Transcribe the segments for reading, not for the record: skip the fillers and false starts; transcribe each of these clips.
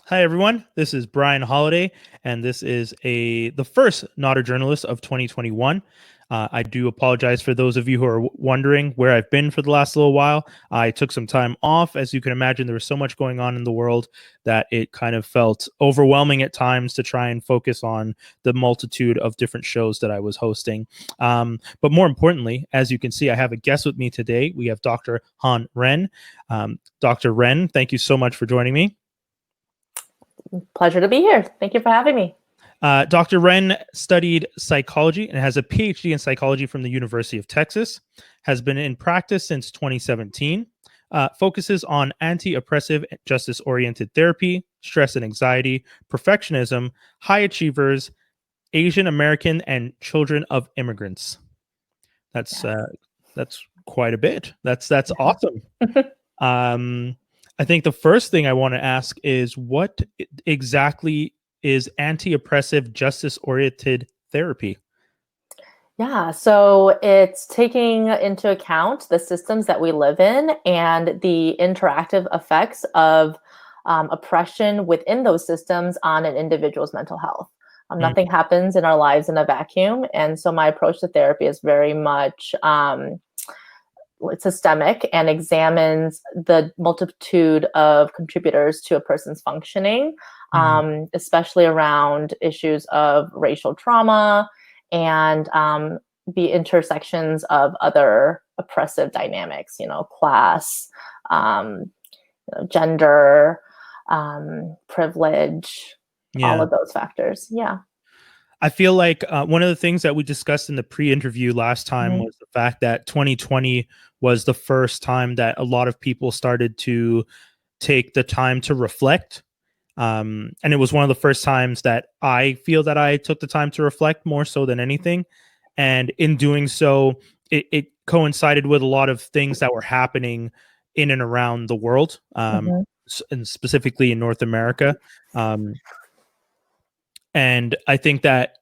Hi everyone, this is Brian Holiday, and this is the first Not a Journalist of 2021. I do apologize for those of you who are wondering where I've been for the last little while. I took some time off. As you can imagine, there was so much going on in the world that it kind of felt overwhelming at times to try and focus on the multitude of different shows that I was hosting. But more importantly, as you can see, I have a guest with me today. We have Dr. Han Ren. Dr. Ren, thank you so much for joining me. Pleasure to be here. Thank you for having me. Dr. Ren studied psychology and has a PhD in psychology from the University of Texas, has been in practice since 2017, focuses on anti-oppressive, justice-oriented therapy, stress and anxiety, perfectionism, high achievers, Asian American, and children of immigrants. That's quite a bit. That's awesome. I think the first thing I want to ask is what exactly is anti-oppressive justice-oriented therapy? Yeah, so it's taking into account the systems that we live in and the interactive effects of oppression within those systems on an individual's mental health. Nothing happens in our lives in a vacuum. And so my approach to therapy is very much systemic and examines the multitude of contributors to a person's functioning, especially around issues of racial trauma and the intersections of other oppressive dynamics, class, gender, privilege, all of those factors. Yeah. I feel like one of the things that we discussed in the pre-interview last time was the fact that 2020 was the first time that a lot of people started to take the time to reflect. And it was one of the first times that I feel that I took the time to reflect more so than anything. And in doing so, it coincided with a lot of things that were happening in and around the world, and specifically in North America. And I think that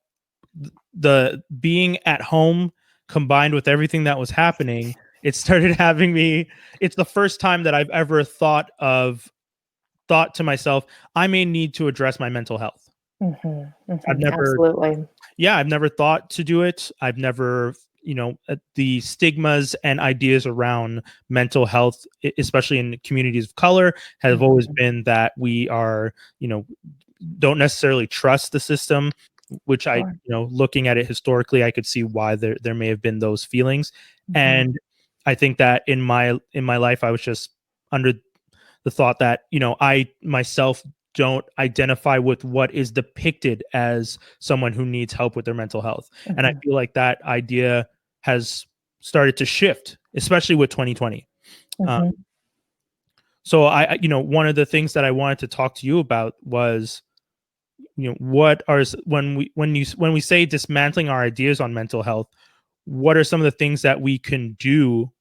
the being at home combined with everything that was happening, it started having me. It's the first time that I've ever thought to myself, I may need to address my mental health. I've never, Absolutely. I've never thought to do it. I've never, the stigmas and ideas around mental health, especially in communities of color, have always been that we are, don't necessarily trust the system, which I, looking at it historically, I could see why there may have been those feelings. And I think that in my life, I was just under the thought that, I myself don't identify with what is depicted as someone who needs help with their mental health. And I feel like that idea has started to shift, especially with 2020. So I, one of the things that I wanted to talk to you about was, what are, when we say dismantling our ideas on mental health, what are some of the things that we can do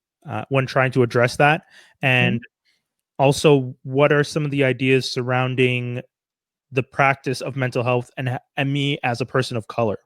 when trying to address that? And also, what are some of the ideas surrounding the practice of mental health and me as a person of color?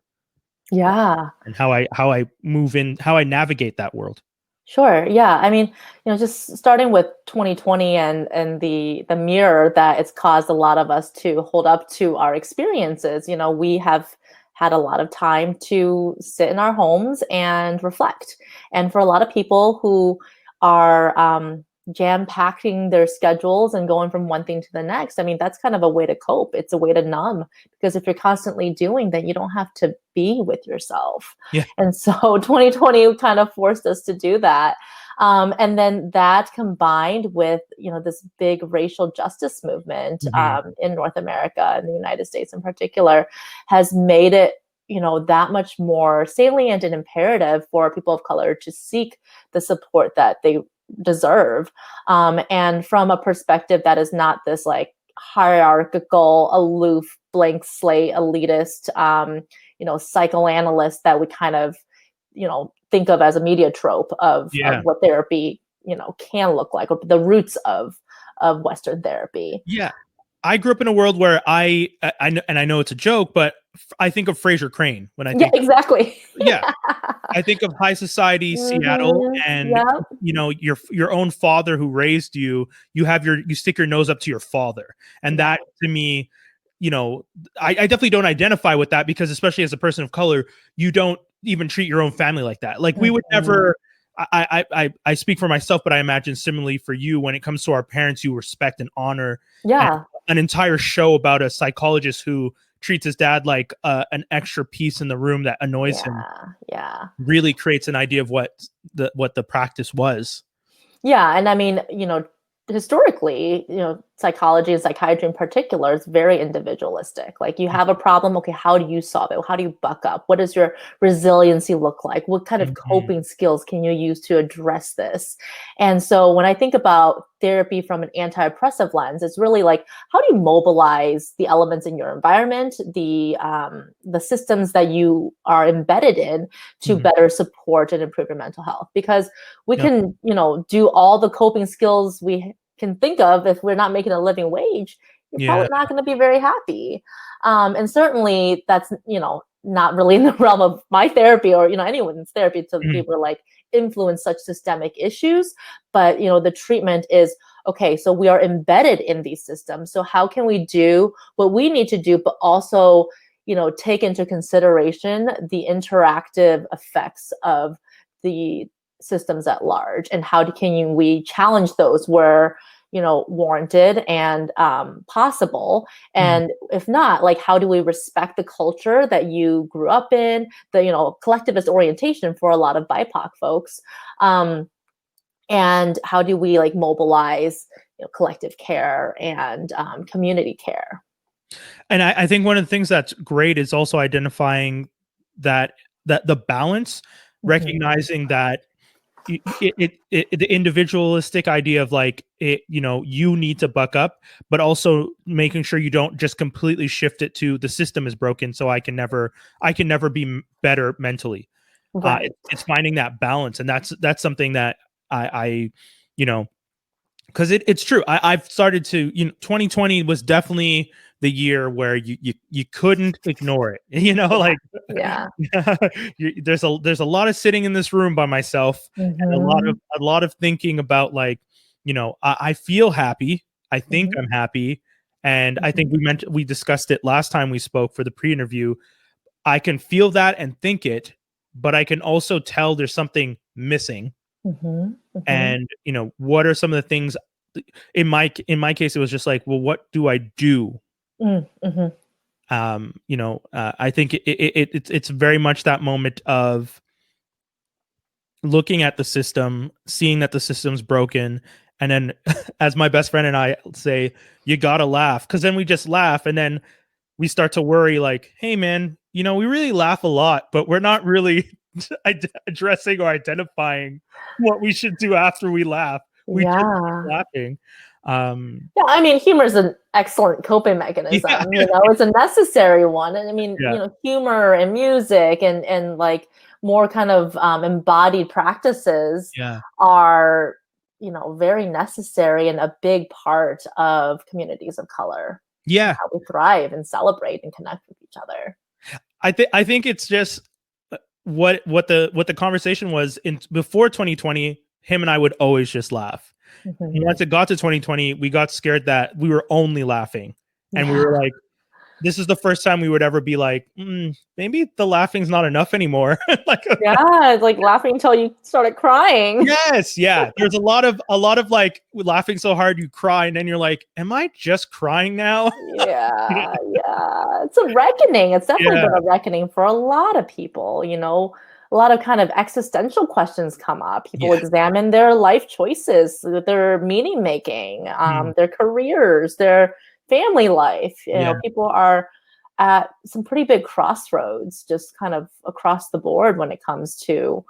Yeah. And how I move in, how I navigate that world. Sure. Yeah. I mean, just starting with 2020 and the mirror that it's caused a lot of us to hold up to our experiences. We have had a lot of time to sit in our homes and reflect. And for a lot of people who are jam-packing their schedules and going from one thing to the next, I mean, that's kind of a way to cope. It's a way to numb, because if you're constantly doing that, you don't have to be with yourself. Yeah. And so 2020 kind of forced us to do that. And then that combined with, this big racial justice movement in North America and the United States in particular has made it, that much more salient and imperative for people of color to seek the support that they deserve. And from a perspective that is not this like hierarchical, aloof, blank slate, elitist, psychoanalyst that we kind of, think of as a media trope of what therapy, can look like, or the roots of Western therapy. Yeah. I grew up in a world where I know, and I know it's a joke, but I think of Fraser Crane when I Yeah, think, exactly. yeah, I think of high society Seattle, and Yep. your own father who raised you. You stick your nose up to your father, and Yeah. that to me, I definitely don't identify with that, because especially as a person of color, you don't even treat your own family like that. Like we would Mhm. never. I speak for myself, but I imagine similarly for you. When it comes to our parents, you respect and honor. And Yeah. an entire show about a psychologist who treats his dad like an extra piece in the room that annoys him Yeah. Yeah. really creates an idea of what the practice was. Yeah, and I mean, historically, psychology and psychiatry in particular is very individualistic. Like you have a problem, okay, how do you solve it? How do you buck up? What does your resiliency look like? What kind of Mhm. coping skills can you use to address this? And so when I think about therapy from an anti-oppressive lens, it's really like how do you mobilize the elements in your environment, the systems that you are embedded in to Mhm. better support and improve your mental health? Because we Yep. can, do all the coping skills we can think of. If we're not making a living wage, you're Yeah. probably not going to be very happy. And certainly that's, not really in the realm of my therapy or, anyone's therapy to be Mhm. able to like influence such systemic issues. But, the treatment is, okay, so we are embedded in these systems. So how can we do what we need to do, but also, take into consideration the interactive effects of the systems at large, and how we challenge those where warranted and possible, Mhm. and if not, like how do we respect the culture that you grew up in, the collectivist orientation for a lot of BIPOC folks, and how do we like mobilize collective care and community care. And I think one of the things that's great is also identifying that the balance, Mhm. recognizing that the individualistic idea of like you need to buck up, but also making sure you don't just completely shift it to the system is broken, so I can never be better mentally. Right. It's finding that balance, and that's something that I you know because it's true. I've started to 2020 was definitely the year where you couldn't ignore it. Yeah. Like Yeah. there's a lot of sitting in this room by myself, and Hmm. a lot of thinking about like I feel happy. I think Hmm. I'm happy, and I think Hmm. we discussed it last time we spoke for the pre-interview. I can feel that and think it, but I can also tell there's something missing. Hmm. Hmm. And what are some of the things in my case? It was just like, well, what do I do? Hmm. I think it's very much that moment of looking at the system, seeing that the system's broken, and then as my best friend and I say, you gotta laugh, because then we just laugh, and then we start to worry like, hey man, we really laugh a lot, but we're not really addressing or identifying what we should do after we laugh. We just keep Yeah. laughing. um Yeah, I mean, humor is an excellent coping yeah. mechanism. It's a necessary one. And I mean, Yeah. humor and music and like more kind of embodied practices Yeah. are, very necessary and a big part of communities of color and Yeah. how we thrive and celebrate and connect with each other. I think it's just what the conversation was in before 2020. Him and I would always just laugh. Hmm. Once it got to 2020, we got scared that we were only laughing, and we Yeah. were like, this is the first time we would ever be like, maybe the laughing's not enough anymore. Like, Yeah. It's like laughing until you started crying. yes, yeah. There's a lot of like laughing so hard you cry, and then you're like, am I just crying now? Yeah, yeah. It's a reckoning. It's definitely Yeah. been a reckoning for a lot of people, A lot of kind of existential questions come up. People Yeah. examine their life choices, their meaning making, Mm, their careers, their family life. yeah. People are at some pretty big crossroads, just kind of across the board when it comes to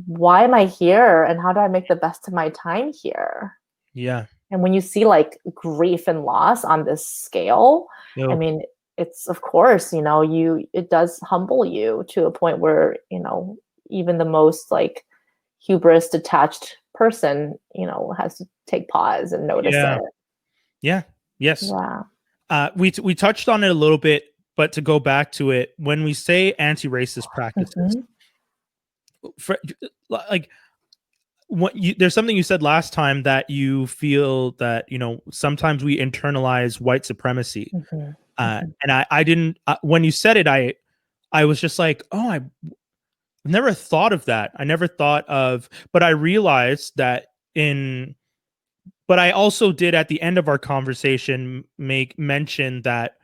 why am I here and how do I make the best of my time here? Yeah. And when you see like grief and loss on this scale, I Yo. mean, it's of course, it does humble you to a point where, even the most like hubris detached person, has to take pause and notice Yeah. it. Yeah. Yes. Yeah. We touched on it a little bit, but to go back to it, when we say anti-racist practices, for, like there's something you said last time that you feel that sometimes we internalize white supremacy, and I didn't when you said it, I was just like, oh, I've never thought of that. I never thought of, but I realized that but I also did at the end of our conversation make mention that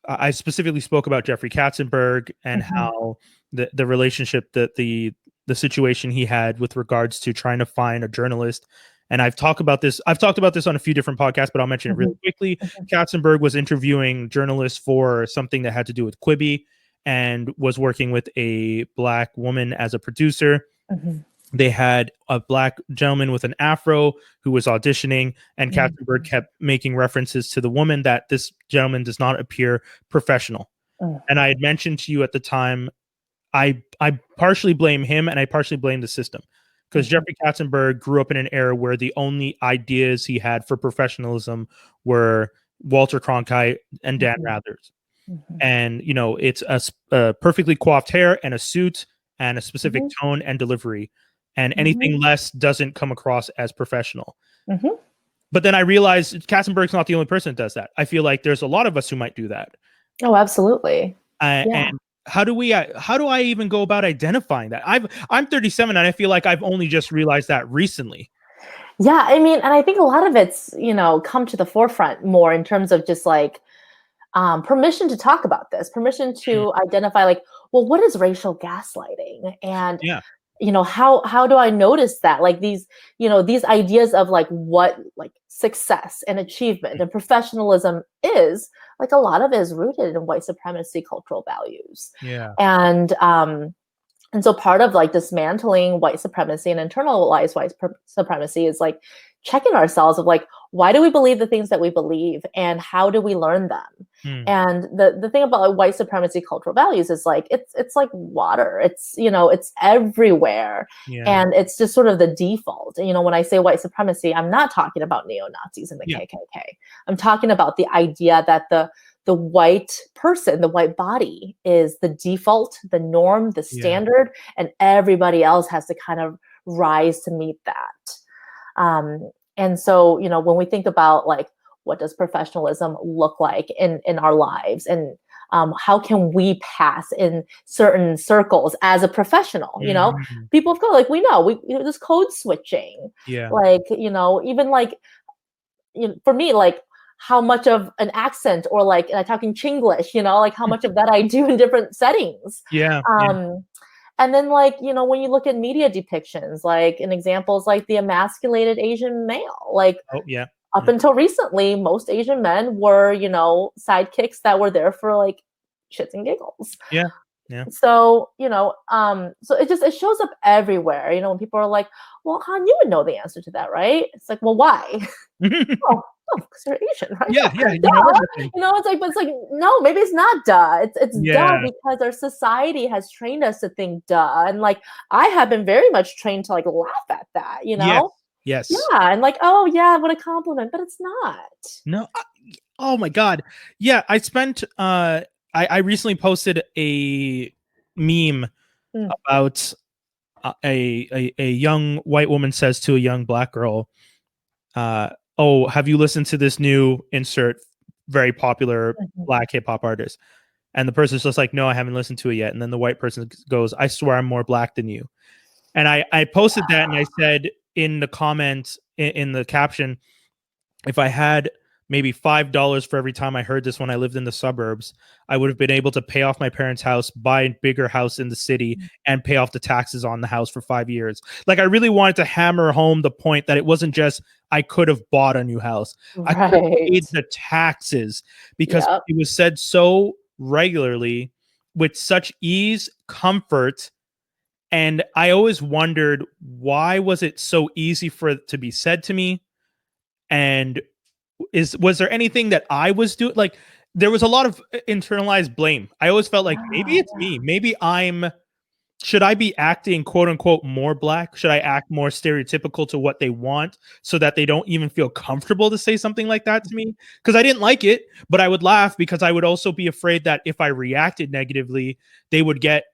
I specifically spoke about Jeffrey Katzenberg and how the relationship, that the situation he had with regards to trying to find a journalist. And I've talked about this on a few different podcasts, but I'll mention it really quickly. Katzenberg was interviewing journalists for something that had to do with Quibi and was working with a black woman as a producer. They had a black gentleman with an afro who was auditioning, and Katzenberg kept making references to the woman that this gentleman does not appear professional. And I had mentioned to you at the time, I partially blame him and I partially blame the system, because Jeffrey Katzenberg grew up in an era where the only ideas he had for professionalism were Walter Cronkite and Dan Rathers. And, it's a perfectly coiffed hair and a suit and a specific tone and delivery. And anything less doesn't come across as professional. But then I realized Katzenberg's not the only person that does that. I feel like there's a lot of us who might do that. Oh, absolutely. And how do I even go about identifying that? I'm 37 and I feel like I've only just realized that recently. Yeah, I mean, and I think a lot of it's, come to the forefront more in terms of just like permission to talk about this, permission to identify like, well, what is racial gaslighting? And how do I notice that? Like these ideas of like what like success and achievement and professionalism is, like a lot of it is rooted in white supremacy cultural values. And so part of like dismantling white supremacy and internalized white supremacy is like checking ourselves of like, why do we believe the things that we believe and how do we learn them? And the thing about like, white supremacy cultural values is like, it's like water. It's, it's everywhere. And it's just sort of the default. When I say white supremacy, I'm not talking about neo-Nazis and the KKK. I'm talking about the idea that the white person, the white body is the default, the norm, the standard, and everybody else has to kind of rise to meet that. And so, when we think about like, what does professionalism look like in our lives, and how can we pass in certain circles as a professional? People of color, like we know there's code switching. Like even like for me, like how much of an accent or like talking Chinglish, like how much of that I do in different settings. And then like, when you look at media depictions, like in examples like the emasculated Asian male, like up until recently, most Asian men were, sidekicks that were there for like shits and giggles. So, so it shows up everywhere, when people are like, well, Han, you would know the answer to that, right? It's like, well, why? Oh, because you're Asian, right? It's like, no, maybe it's not duh. It's duh because our society has trained us to think duh. And like, I have been very much trained to like laugh at that, Yes. Yeah. And like, oh yeah, what a compliment, but it's not. No. Oh my God. Yeah. I spent, I recently posted a meme about a young white woman says to a young black girl, oh, have you listened to this new insert very popular black hip hop artist? And the person's just like, no, I haven't listened to it yet. And then the white person goes, I swear I'm more black than you. And I posted that and I said in the comments, in the caption, if I had maybe $5 for every time I heard this when I lived in the suburbs, I would have been able to pay off my parents' house, buy a bigger house in the city, and pay off the taxes on the house for 5 years. Like, I really wanted to hammer home the point that it wasn't just I could have bought a new house. I could have paid the taxes, because it was said so regularly with such ease, comfort. And I always wondered, why was it so easy for it to be said to me? And was there anything that I was doing? Like, there was a lot of internalized blame. I always felt like maybe it's me. Maybe I'm should I be acting quote unquote more black? Should I act more stereotypical to what they want so that they don't even feel comfortable to say something like that to me? Because I didn't like it, but I would laugh because I would also be afraid that if I reacted negatively, they would get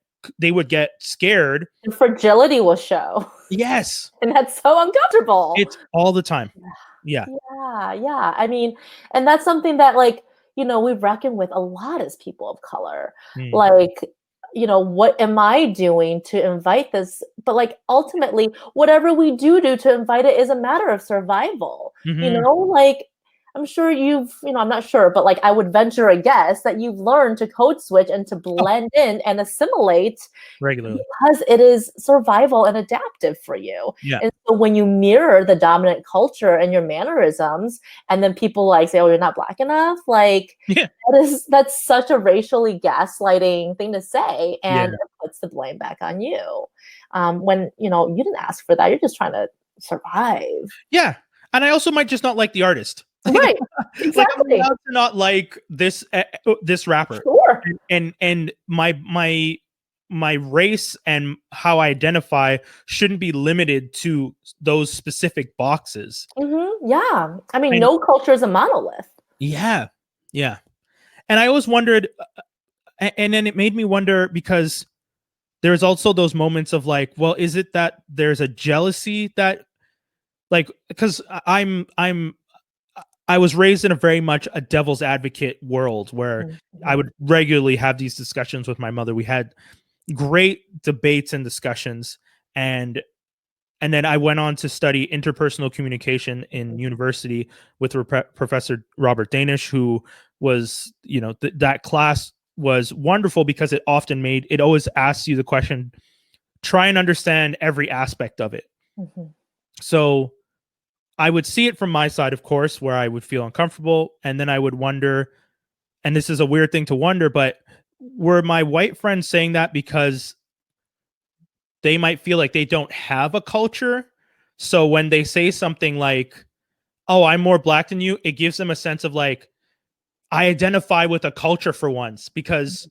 scared. And fragility will show. Yes. And that's so uncomfortable. It's all the time. Yeah. Yeah. I mean, and that's something that, like, you know, we reckon with a lot as people of color. Like, you know, what am I doing to invite this? But like, ultimately, whatever we do to invite it is a matter of survival. You know, like, I'm sure you've, you know, I'm not sure, but like, I would venture a guess that you've learned to code switch and to blend in and assimilate regularly because it is survival and adaptive for you. Yeah. And so when you mirror the dominant culture and your mannerisms, and then people like say, "Oh, you're not black enough," like that's such a racially gaslighting thing to say, and it puts the blame back on you. When you know you didn't ask for that, you're just trying to survive. Yeah, and I also might just not like the artist. Right. Exactly. Like I'm allowed to not like this rapper. Sure. And my race and how I identify shouldn't be limited to those specific boxes. Yeah. I mean, no culture is a monolith. Yeah. Yeah. And I always wondered, and then it made me wonder because there's also those moments of like, well, is it that there's a jealousy that, like, because I was raised in a very much a devil's advocate world where I would regularly have these discussions with my mother. We had great debates and discussions, and then I went on to study interpersonal communication in university with Professor Robert Danish, who was, you know, that class was wonderful because it always asks you the question, try and understand every aspect of it. So I would see it from my side, of course, where I would feel uncomfortable. And then I would wonder, and this is a weird thing to wonder, but were my white friends saying that because they might feel like they don't have a culture? So when they say something like, "Oh, I'm more black than you," it gives them a sense of like, I identify with a culture for once. Because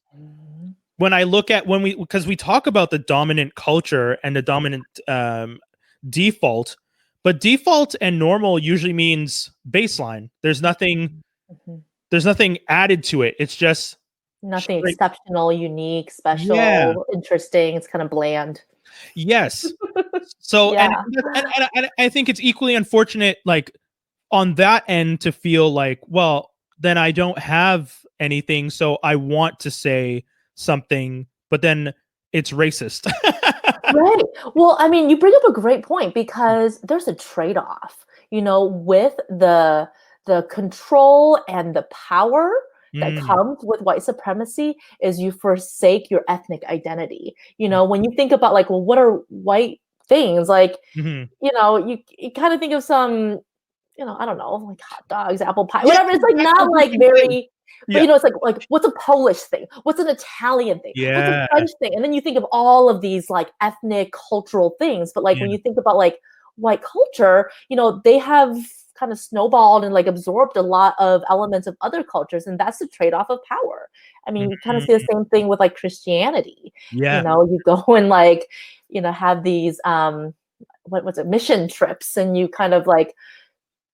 when I look at because we talk about the dominant culture and the dominant default, but default and normal usually means baseline. There's nothing added to it. It's just nothing exceptional, unique, special, interesting. It's kind of bland. Yes. So and I think it's equally unfortunate, like on that end, to feel like, well, then I don't have anything, so I want to say something, but then it's racist. Right. Well, I mean, you bring up a great point because there's a trade-off, you know, with the control and the power that comes with white supremacy is you forsake your ethnic identity. You know, when you think about like, well, what are white things? Like, you know, you kind of think of some, you know, I don't know, like hot dogs, apple pie, whatever. It's like not like very, but you know, it's like what's a Polish thing? What's an Italian thing? What's a French thing? And then you think of all of these like ethnic cultural things. But like when you think about like white culture, you know, they have kind of snowballed and like absorbed a lot of elements of other cultures, and that's the trade-off of power. I mean, you kind of see the same thing with like Christianity. You know, you go and like, you know, have these what's it, mission trips, and you kind of like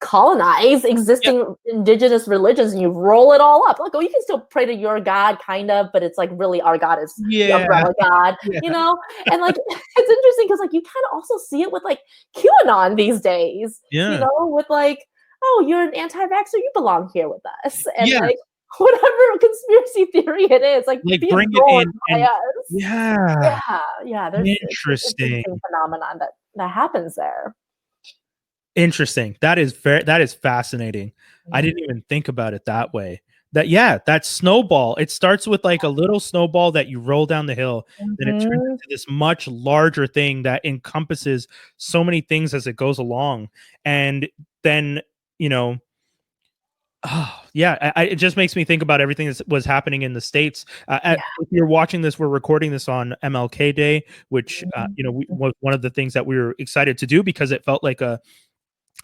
colonize existing indigenous religions and you roll it all up. Like, oh, you can still pray to your God, kind of, but it's like really our God is the umbrella God, you know? And like, it's interesting because like you kind of also see it with like QAnon these days, you know, with like, oh, you're an anti-vaxxer, you belong here with us. And like, whatever conspiracy theory it is, like be bring it in. Us. Yeah. There's interesting phenomenon that happens there. Interesting. That is fascinating. I didn't even think about it that way. That snowball. It starts with like a little snowball that you roll down the hill, then it turns into this much larger thing that encompasses so many things as it goes along. And then, you know, it just makes me think about everything that was happening in the States. If you're watching this, we're recording this on MLK Day, which you know, was one of the things that we were excited to do because it felt like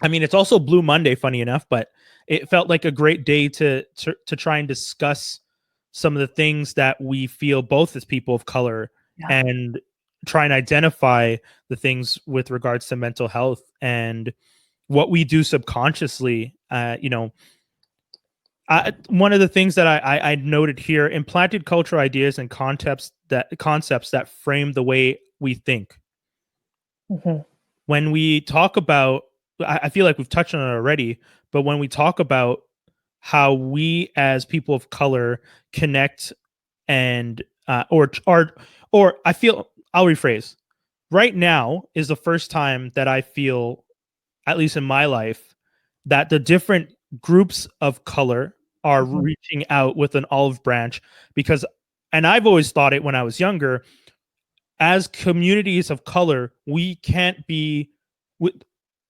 I mean, it's also Blue Monday, funny enough, but it felt like a great day to try and discuss some of the things that we feel both as people of color and try and identify the things with regards to mental health and what we do subconsciously. One of the things that I noted here: implanted cultural ideas and concepts that frame the way we think. Mhm. When we talk about, I feel like we've touched on it already, but when we talk about how we as people of color connect and or I feel, I'll rephrase. Right now is the first time that I feel, at least in my life, that the different groups of color are Mhm. reaching out with an olive branch because, and I've always thought it when I was younger, as communities of color, we can't be with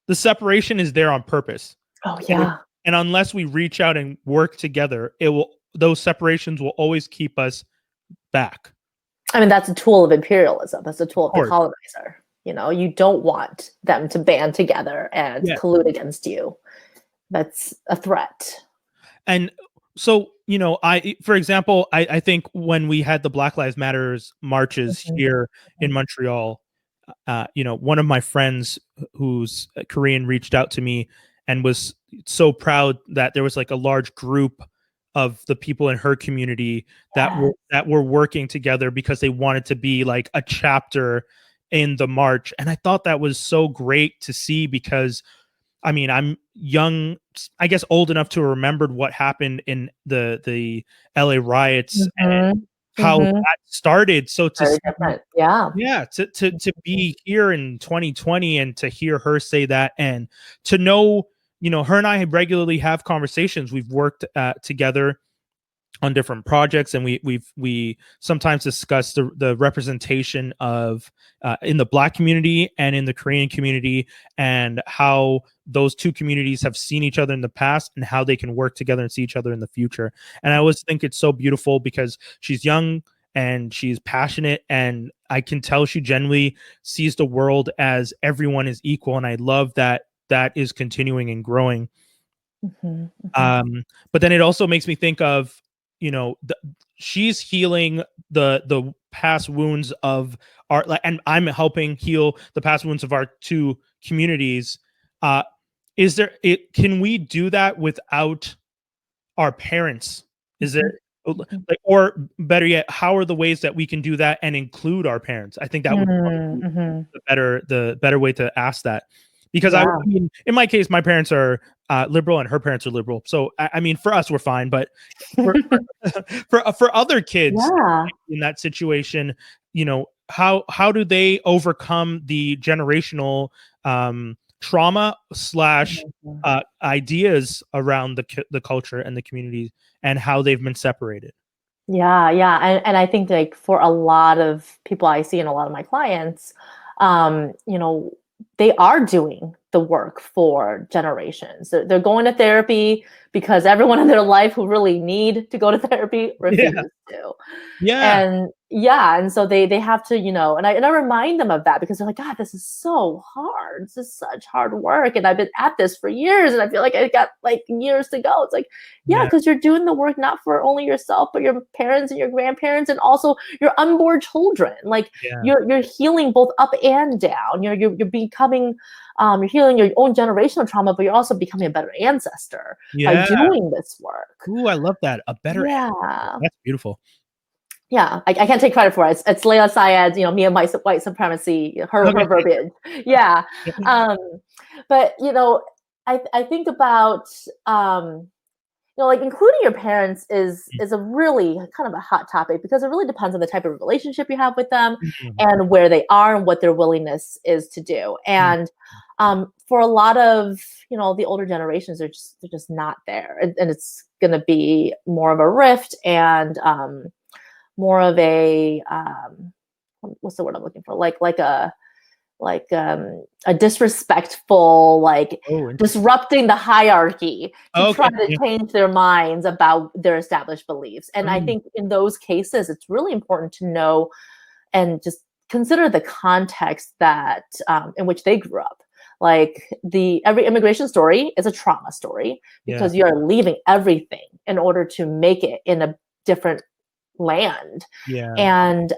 the separation is there on purpose. Oh, And yeah. and unless we reach out and work together, those separations will always keep us back. I mean, that's a tool of imperialism. That's a tool Of of the course. colonizer. You don't want them to band together and Yeah. collude against you. That's a threat. And so, for example, I think when we had the Black Lives Matters marches Mhm. here in Mhm. Montreal, one of my friends who's Korean reached out to me and was so proud that there was like a large group of the people in her community Yes. that were working together because they wanted to be like a chapter in the march. And I thought that was so great to see because I mean, I'm young, I guess old enough to have remembered what happened in the LA riots and Mhm. how Mhm. that started. So to Very see, different. Yeah. yeah, to Mhm. be here in 2020 and to hear her say that and to know, her and I regularly have conversations. We've worked together on different projects, and we sometimes discuss the representation of in the Black community and in the Korean community, and how those two communities have seen each other in the past and how they can work together and see each other in the future. And I always think it's so beautiful because she's young and she's passionate, and I can tell she genuinely sees the world as everyone is equal, and I love that that is continuing and growing. Mhm. Mhm. But then it also makes me think of, she's healing the past wounds of our, like, and I'm helping heal the past wounds of our two communities. Uh, is there it? Can we do that without our parents? Is there Mhm. Mhm. like, or better yet, how are the ways that we can do that and include our parents? I think that would Mm, probably be mhm. the better way to ask that. Because I Yeah. mean, in my case, my parents are liberal and her parents are liberal. So I mean, for us, we're fine. But for other kids Yeah. in that situation, how do they overcome the generational trauma slash Mhm. ideas around the culture and the community and how they've been separated? Yeah, yeah, and I think, like, for a lot of people I see and a lot of my clients, um, you know, they are doing the work for generations. They're going to therapy because everyone in their life who really need to go to therapy Yeah, refuses to. yeah, And yeah, and so they have to, and I remind them of that because they're like, God, this is so hard. This is such hard work. And I've been at this for years and I feel like I got like years to go. It's like, yeah, yeah, because you're doing the work not for only yourself, but your parents and your grandparents and also your unborn children. Like yeah, you're healing both up and down. You're becoming you're healing your own generational trauma, but you're also becoming a better ancestor by yeah. doing this work. Ooh, I love that. A better answer. Yeah. That's beautiful. Yeah, I can't take credit for it. It's Layla Syed's, me and white supremacy, her Okay. verbiage. Yeah. Um, but I think about like including your parents is a really kind of a hot topic because it really depends on the type of relationship you have with them Mhm, and where they are and what their willingness is to do. mhm. And for a lot of the older generations, they're just not there, and it's going to be more of a rift and more of what's the word I'm looking for? Like a disrespectful, like Oh, interesting. disrupting the hierarchy to try Okay. to Yeah. change their minds about their established beliefs. And I Mm, think in those cases, it's really important to know and just consider the context that in which they grew up. Like every immigration story is a trauma story yeah. because you are leaving everything in order to make it in a different land. Yeah. And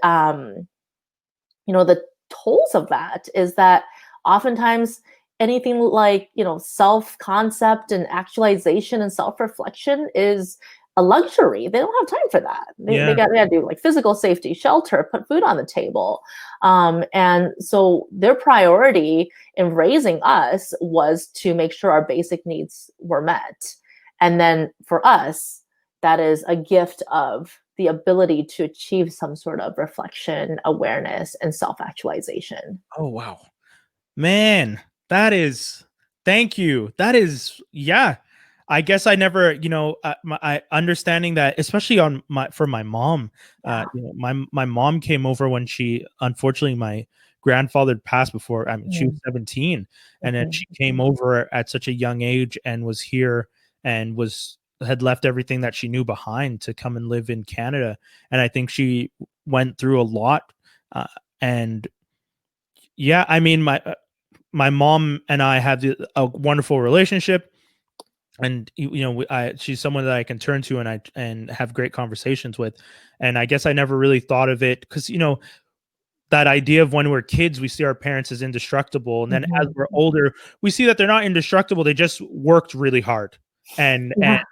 the tolls of that is that oftentimes anything like, self-concept and actualization and self-reflection is a luxury. They don't have time for that. They Yeah. got to do like physical safety, shelter, put food on the table. And so their priority in raising us was to make sure our basic needs were met. And then for us, that is a gift of the ability to achieve some sort of reflection, awareness, and self-actualization. Oh, wow. Man, that is, thank you. That is, yeah. I guess I never, understanding that, especially for my mom. Yeah. My mom came over when unfortunately, my grandfather passed before. I mean, she was Mm. 17, and then Mhm, she came mhm, over at such a young age and was here and had left everything that she knew behind to come and live in Canada. And I think she went through a lot. And yeah, I mean, my mom and I have a wonderful relationship, and she's someone that I can turn to and have great conversations with. And I guess I never really thought of it because that idea of when we're kids we see our parents as indestructible, and then as mhm, we're mhm. older we see that they're not indestructible. They just worked really hard, and and Yeah.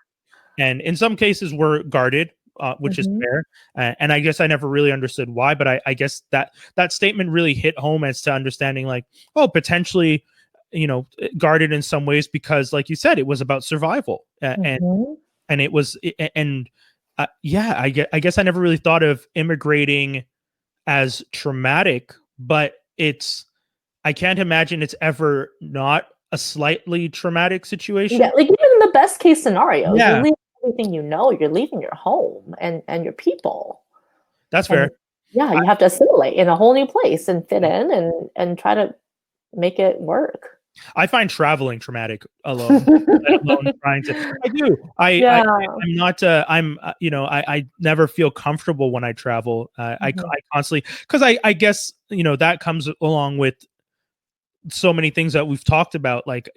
and in some cases we're guarded, which is Mhm, fair. And I guess I never really understood why, but I guess that statement really hit home as to understanding, like, oh, potentially, guarded in some ways because, like you said, it was about survival, mhm. and it was, and yeah, I guess I never really thought of immigrating as traumatic, but I can't imagine it's ever not a slightly traumatic Yeah, situation. like even in the best case scenarios, you're Yeah, leaving everything you're leaving your home and your people. that's And fair. yeah, I, you have to assimilate in a whole new place and fit in and try to make it work. I find traveling traumatic alone, let alone trying to. I do. Yeah. I'm not. I'm. I never feel comfortable when I travel. Mhm, I constantly, because I guess that comes along with so many things that we've talked about. Like,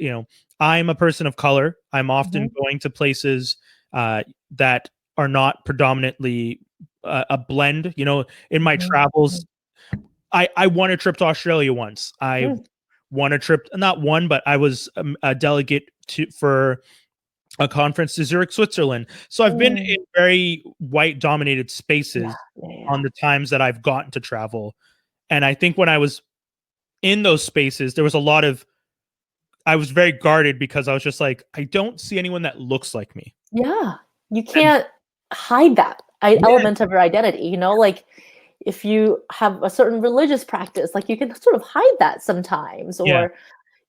I'm a person of color. I'm often mhm, going to places that are not predominantly a blend. In my mhm, travels, mhm. I won a trip to Australia once. I Mm, won a trip, not one, but I was a delegate for a conference to Zurich, Switzerland. So I've been mm. in very white dominated Yeah, spaces yeah, yeah. on the times that I've gotten to travel. And I think when I was in those spaces, there was a lot of, I was very guarded because I was just like, I don't see anyone that looks like me. Yeah, you And can't hide that yeah, element of your identity, like if you have a certain religious practice, like you can sort of hide that sometimes, yeah, or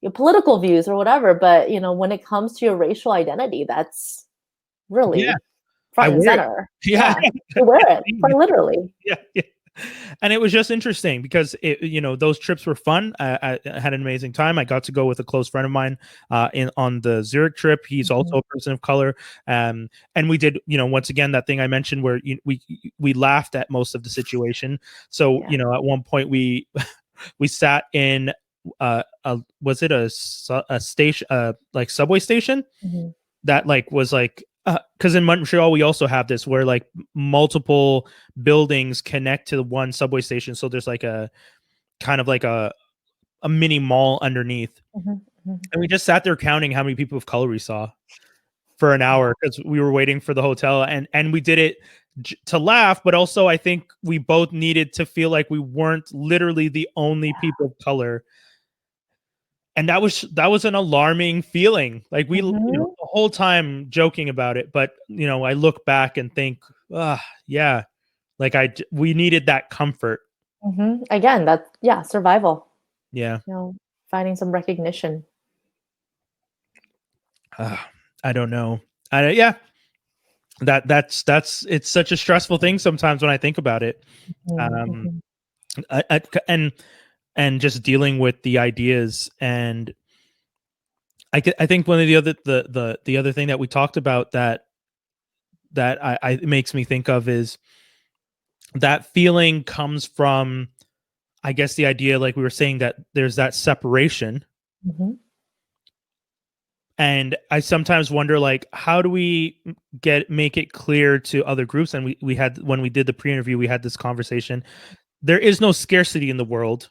your political views or whatever. But when it comes to your racial identity, that's yeah, really I front and wear it. center. Yeah. Yeah, you wear it quite literally. Yeah, yeah. And it was just interesting because those trips were fun. I had an amazing time. I got to go with a close friend of mine in on the Zurich trip. He's Mhm. also a person of color, and we did, once again, that thing I mentioned where we laughed at most of the situation. So Yeah. at one point we sat in was it a station, like subway station Mhm. that like was like, because in Montreal we also have this where like multiple buildings connect to one subway station, so there's like a kind of like a mini mall underneath, Mhm. Mhm. and we just sat there counting how many people of color we saw for an Yeah. hour because we were waiting for the hotel, and we did it to laugh, but also I think we both needed to feel like we weren't literally the only people of color. And that was an alarming feeling. Like, we, Mhm. the whole time joking about it, but I look back and think, ah, yeah, like we needed that comfort. Mhm. Again, that's yeah, survival. Yeah. Finding some recognition. Ah, I don't know. Yeah, that's it's such a stressful thing sometimes when I think about it. Mhm. Um, Mhm. I and just dealing with the ideas, and I think one of the other thing that we talked about that I makes me think of is that feeling comes from, I guess, the idea, like we were saying, that there's that separation. Mhm. And I sometimes wonder, like, how do we make it clear to other groups? And we had, when we did the pre-interview, we had this conversation. there is no scarcity in the world,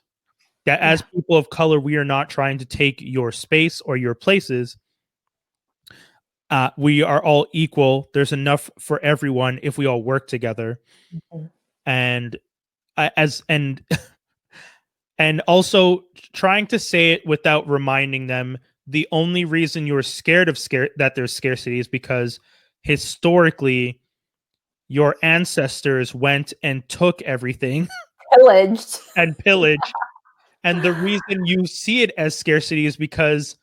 that as people of color, we are not trying to take your space or your places. We are all equal. There's enough for everyone if we all work together. Mhm. And as and also trying to say it without reminding them the only reason you're scared that there's scarcity is because historically your ancestors went and took everything Pillaged. and pillaged. And the reason you see it as scarcity is because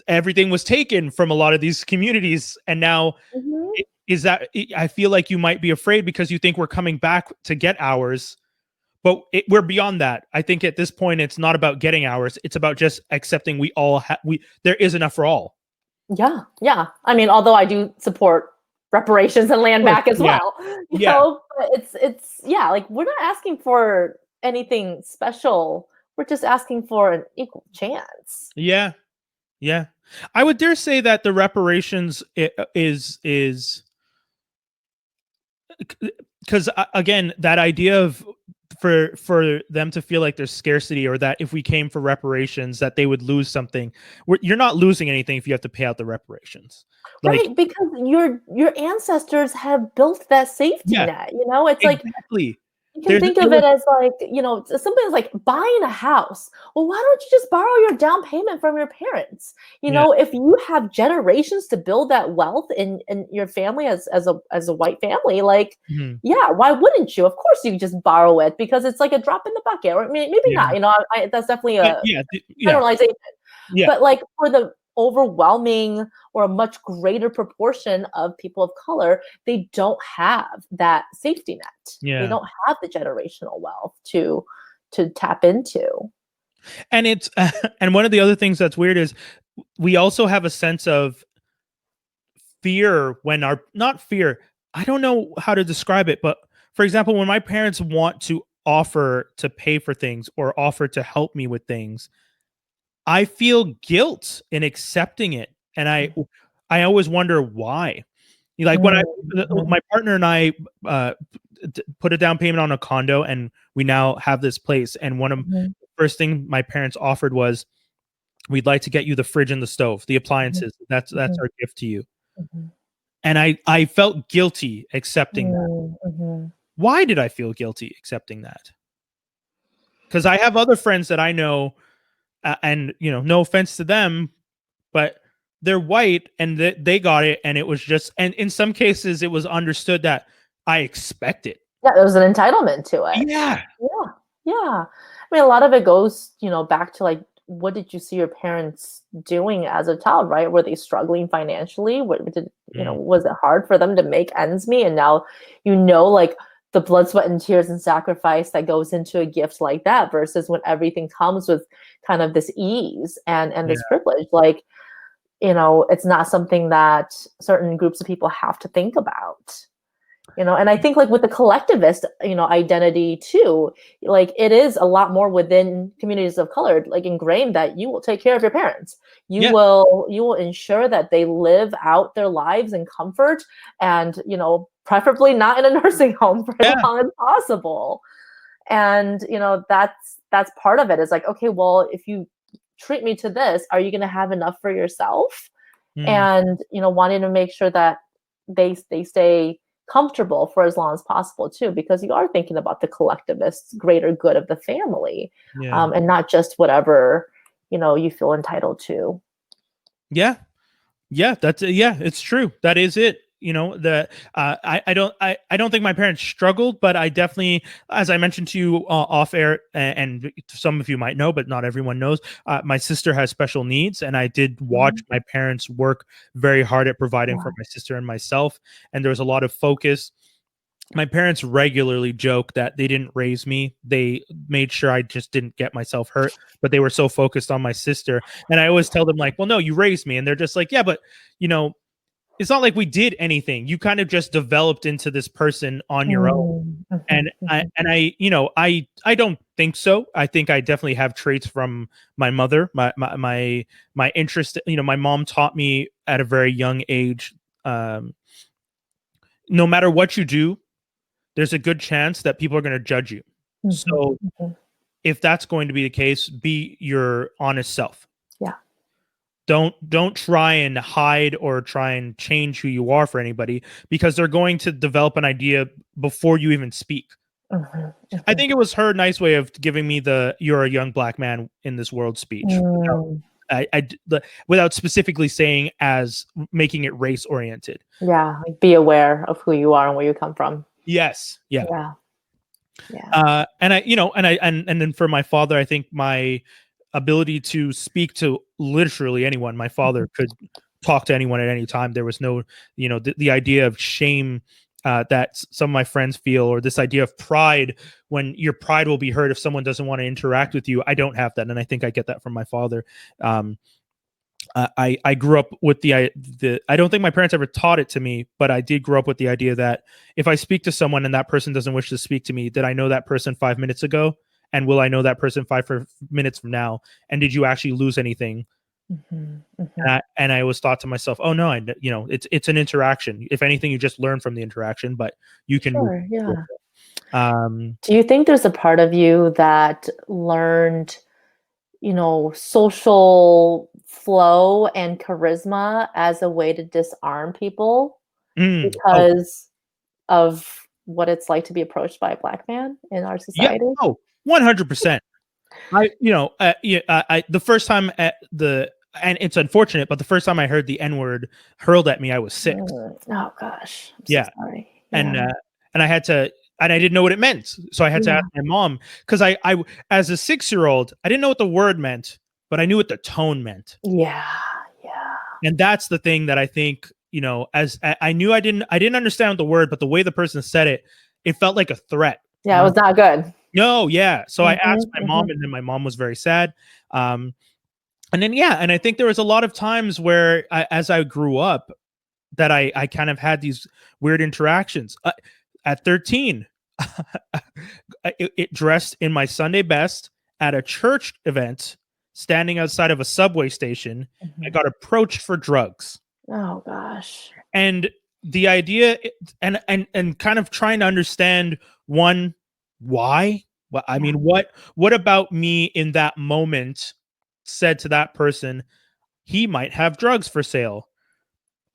everything was taken from a lot of these communities, and now Mhm. is that I feel like you might be afraid because you think we're coming back to get ours, but we're beyond that. I think at this point it's not about getting ours, it's about just accepting we there is enough for all. Yeah, yeah. I mean, although I do support reparations and land Of course, back as yeah, well, yeah, but it's yeah, like we're not asking for anything special. We're just asking for an equal chance. yeah, yeah. I would dare say that the reparations is because again, that idea of for them to feel like there's scarcity, or that if we came for reparations that they would lose something. You're not losing anything if you have to pay out the reparations, like, Right, because your ancestors have built that safety yeah, net, you know? It's like exactly. you can think There of it was, as like, something as like buying a house. Well, why don't you just borrow your down payment from your parents? yeah, If you have generations to build that wealth in your family as a white family, like, mhm, yeah, why wouldn't you? Of course you just borrow it because it's like a drop in the bucket. Or I mean, maybe yeah, not, that's definitely but a yeah, yeah, generalization. yeah, But like for the overwhelming or a much greater proportion of people of color, they don't have that safety net. They yeah. don't have the generational wealth to tap into. And it's and one of the other things that's weird is we also have a sense of fear when our not fear. I don't know how to describe it, but for example, when my parents want to offer to pay for things or offer to help me with things, I feel guilt in accepting it, and I always wonder why. Like when Mhm, my partner and I uh, put a down payment on a condo, and we now have this place. And one of mhm, the first thing my parents offered was, "We'd like to get you the fridge and the stove, the mhm, appliances. That's mhm, our gift to you." mhm, And I felt guilty accepting that. mhm, mhm. Why did I feel guilty accepting that? Because I have other friends that I know, and no offense to them, but they're white and they got it, and it was just, and in some cases it was understood that I expect it. Yeah, there was an entitlement to it. Yeah. Yeah, yeah. I mean, a lot of it goes, back to like, what did you see your parents doing as a child, right? Were they struggling financially? Mm, Was it hard for them to make ends meet? And now, like the blood, sweat, and tears and sacrifice that goes into a gift like that versus when everything comes with kind of this ease and yeah. this privilege. Like, it's not something that certain groups of people have to think about. And I think like with the collectivist identity too, like it is a lot more within communities of color like ingrained that you will take care of your parents. you Yeah. will you will ensure that they live out their lives in comfort, and preferably not in a nursing home for as Yeah. long as possible. And that's part of it, is like, okay, well, if you treat me to this, are you going to have enough for yourself? Mm, And wanting to make sure that they stay comfortable for as long as possible too, because you are thinking about the collectivist greater good of the family, yeah. and not just whatever you feel entitled to. Yeah. Yeah, yeah, it's true. That is it. The I don't think my parents struggled, but I definitely, as I mentioned to you off air, and some of you might know, but not everyone knows. My sister has special needs, and I did watch Mhm. my parents work very hard at providing Yeah. for my sister and myself, and there was a lot of focus. My parents regularly joke that they didn't raise me. They made sure I just didn't get myself hurt, but they were so focused on my sister. And I always tell them, like, well, no, you raised me. And they're just like, yeah, but you know, it's not like we did anything. You kind of just developed into this person on your own. Mm, mhm, And I mhm, and I, I don't think so. I think I definitely have traits from my mother. My interest, my mom taught me at a very young age, no matter what you do, there's a good chance that people are going to judge you. Mhm, So mhm. if that's going to be the case, be your honest self. Yeah. Don't try and hide or try and change who you are for anybody, because they're going to develop an idea before you even speak. Mhm, I mhm. think it was her nice way of giving me the "you're a young black man in this world" speech, Mm, without specifically saying as making it race oriented. yeah, like, be aware of who you are and where you come from. Yes, yeah. Yeah, yeah. And I, and then for my father, I think my ability to speak to literally anyone, my father Mhm, could talk to anyone at any time. There was no, the idea of shame that some of my friends feel, or this idea of pride, when your pride will be hurt if someone doesn't want to interact with you. I don't have that, and I think I get that from my father. Um, I grew up with the I don't think my parents ever taught it to me, but I did grow up with the idea that if I speak to someone and that person doesn't wish to speak to me, did I know that person 5 minutes ago? And will I know that person minutes from now? And did you actually lose anything? mhm, mhm. And I was thought to myself, oh no, it's an interaction. If anything, you just learn from the interaction, but you can move Sure, forward. yeah. Um, Do you think there's a part of you that learned, social flow and charisma as a way to disarm people oh because of what it's like to be approached by a black man in our yeah, society? 100%. The first time and it's unfortunate, but the first time I heard the N word hurled at me, I was 6. Oh gosh, I'm so Yeah, sorry. Yeah, and and I had to, and I didn't know what it meant, so I had to yeah, ask my mom, because as a 6-year-old, I didn't know what the word meant, but I knew what the tone meant, yeah, yeah, and that's the thing that I think, as I knew I didn't understand the word, but the way the person said it, it felt like a threat. yeah. It was not good. No, yeah. So I Mhm, asked my mom, mhm, and then my mom was very sad. Um, and then yeah, and I think there was a lot of times where as I grew up, that I kind of had these weird interactions. At 13, it dressed in my Sunday best at a church event, standing outside of a subway station. I mhm. got approached for drugs, Oh gosh. and the idea, and kind of trying to understand, one, why. Well, I Yeah. mean, what about me in that moment said to that person he might have drugs for sale?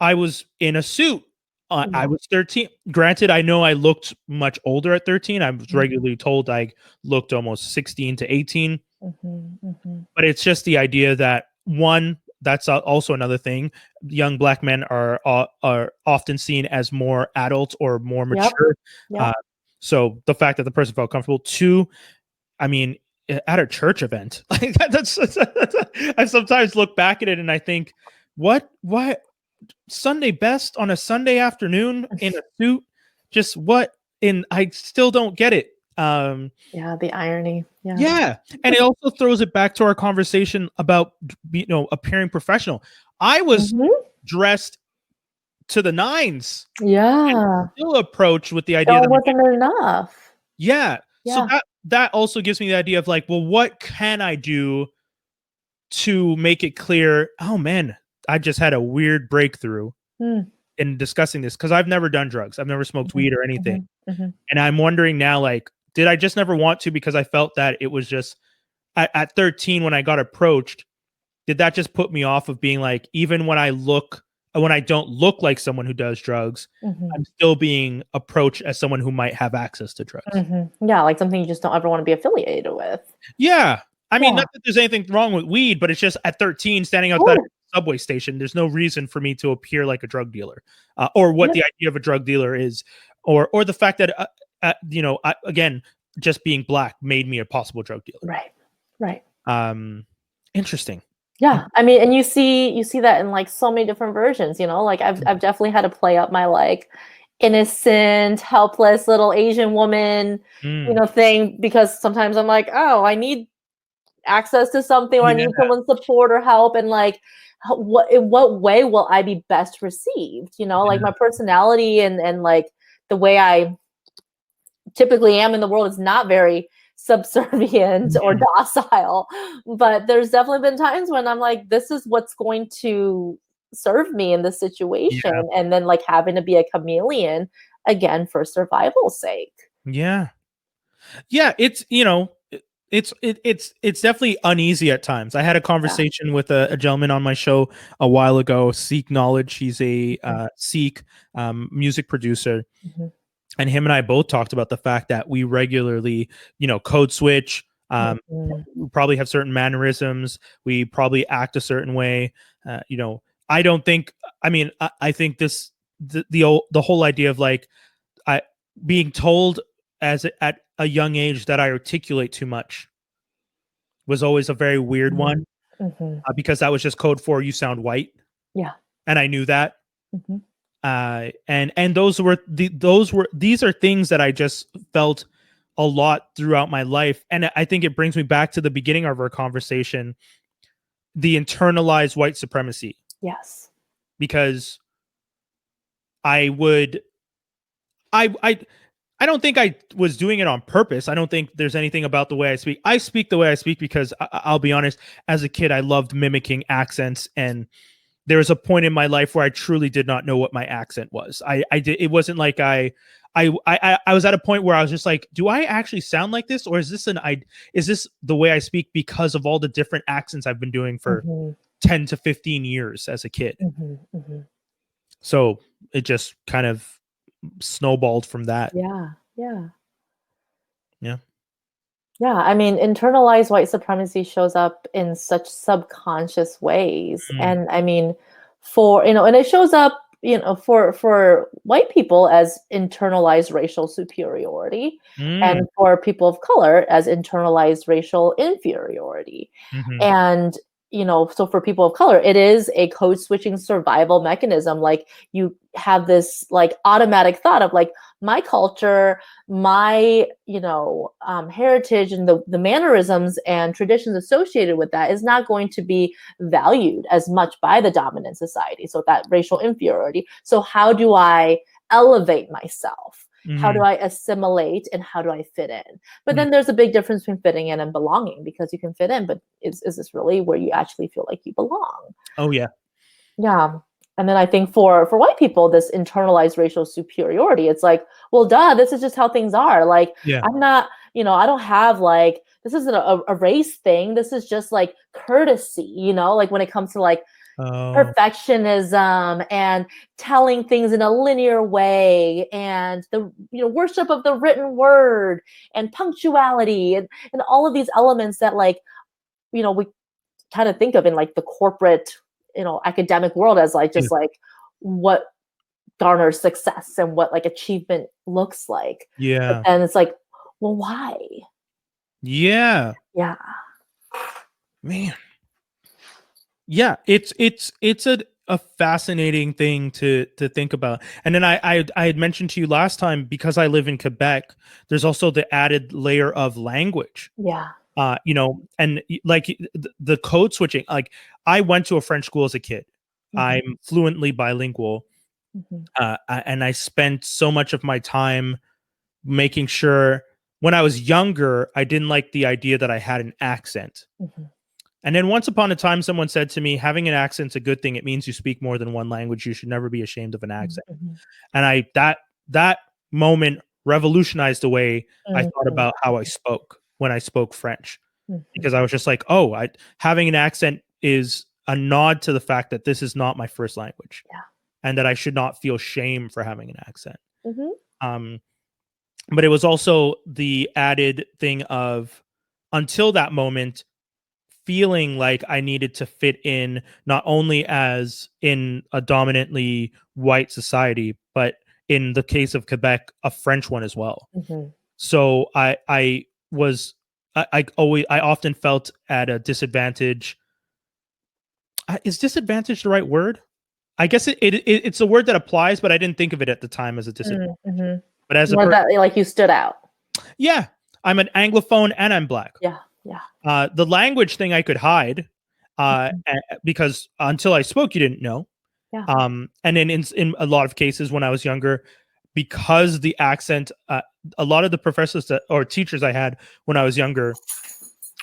I was in a suit. I Yeah. was 13. Granted, I know I looked much older at 13. I was Mhm, regularly told I looked almost 16 to 18. mhm, mhm. But it's just the idea that, one, that's also another thing. Young black men are often seen as more adult or more Yep, mature. yep. Uh, so the fact that the person felt comfortable. Two, I mean, at a church event, like I sometimes look back at it and I think, what Sunday best on a Sunday afternoon in a suit? Just what? And I still don't get it. Yeah, the irony. Yeah. Yeah, and it also throws it back to our conversation about appearing professional. I was Mhm. dressed to the nines, and Yeah. still approached with the idea Still that wasn't enough. yeah. So Yeah. that also gives me the idea of, like, well, what can I do to make it clear? Oh man, I just had a weird breakthrough Mm. in discussing this, because I've never done drugs. I've never smoked Mhm, weed or anything. mhm, mhm. And I'm wondering now, like, did I just never want to because I felt that it was just at 13 when I got approached, did that just put me off of being like, even when I don't look like someone who does drugs, Mhm, I'm still being approached as someone who might have access to drugs? mhm. Yeah, like something you just don't ever wanna be affiliated with. Yeah. I mean, Yeah. not that there's anything wrong with weed, but it's just at 13, standing outside of Sure. a subway station, there's no reason for me to appear like a drug dealer, or what Yep. the idea of a drug dealer is, or the fact that, again, just being black made me a possible drug dealer. Right. Right. Um, Interesting. Yeah. I mean, and you see that in, like, so many different versions, like, I've definitely had to play up my, like, innocent, helpless little Asian woman, Mm, thing because sometimes I'm like, "Oh, I need access to something or I yeah, need someone's support or help," and, like, in what way will I be best received, like, yeah, my personality and, like, the way I typically am in the world is not very subservient or mhm, docile. But there's definitely been times when I'm like, this is what's going to serve me in this situation. yeah, And then like having to be a chameleon again, for survival's sake. Yeah. Yeah, it's it's definitely uneasy at times. I had a conversation with a gentleman on my show a while ago, Seek Knowledge. He's a Sikh music producer. And him and I both talked about the fact that we regularly, code switch. We probably have certain mannerisms. We probably act a certain way. I don't think. I mean, I think the whole idea of like I being told at a young age that I articulate too much was always a very weird one, because that was just code for you sound white. Yeah. And I knew that. And these are things that I just felt a lot throughout my life. And I think it brings me back to the beginning of our conversation, the internalized white supremacy. Yes. Because I don't think I was doing it on purpose. I don't think there's anything about the way I speak. I speak the way I speak because I'll be honest, as a kid, I loved mimicking accents, and there was a point in my life where I truly did not know what my accent was. It wasn't like I was at a point where I was just like, do I actually sound like this? Or is this the way I speak because of all the different accents I've been doing for 10 to 15 years as a kid? So it just kind of snowballed from that. Yeah, I mean, internalized white supremacy shows up in such subconscious ways. And I mean, and it shows up, for white people as internalized racial superiority, and for people of color as internalized racial inferiority. And so for people of color, it is a code switching survival mechanism. Like, you have this like automatic thought of like, my culture, my heritage, and the mannerisms and traditions associated with that is not going to be valued as much by the dominant society. So that racial inferiority. So how do I elevate myself? How do I assimilate, and how do I fit in? But then there's a big difference between fitting in and belonging, because you can fit in, but is this really where you actually feel like you belong? Oh yeah. Yeah. And then I think for white people, this internalized racial superiority, it's like, well, duh, this is just how things are. Like, I'm not, I don't have like, this isn't a race thing. This is just like courtesy, like when it comes to like perfectionism and telling things in a linear way, and the worship of the written word and punctuality and all of these elements that like, we kind of think of in like the corporate academic world as like just like what garners success and what like achievement looks like. But then it's like, well, why? Yeah, man. Yeah, it's a fascinating thing to think about. And then I had mentioned to you last time, because I live in Quebec, there's also the added layer of language. And like the code switching. Like, I went to a French school as a kid. I'm fluently bilingual. And I spent so much of my time making sure, when I was younger, I didn't like the idea that I had an accent. And then once upon a time, someone said to me, having an accent's a good thing. It means you speak more than one language. You should never be ashamed of an accent. And that moment revolutionized the way I thought about how I spoke when I spoke French, because I was just like, oh, having an accent is a nod to the fact that this is not my first language, and that I should not feel shame for having an accent. But it was also the added thing of, until that moment, feeling like I needed to fit in, not only as in a dominantly white society, but in the case of Quebec, a French one as well. So I often felt at a disadvantage. Is disadvantage the right word? I guess it's a word that applies, but I didn't think of it at the time as a disadvantage. But as like you stood out. Yeah, I'm an Anglophone and I'm Black. The language thing I could hide, because until I spoke, you didn't know. And then in a lot of cases when I was younger, because the accent, a lot of the professors or teachers I had when I was younger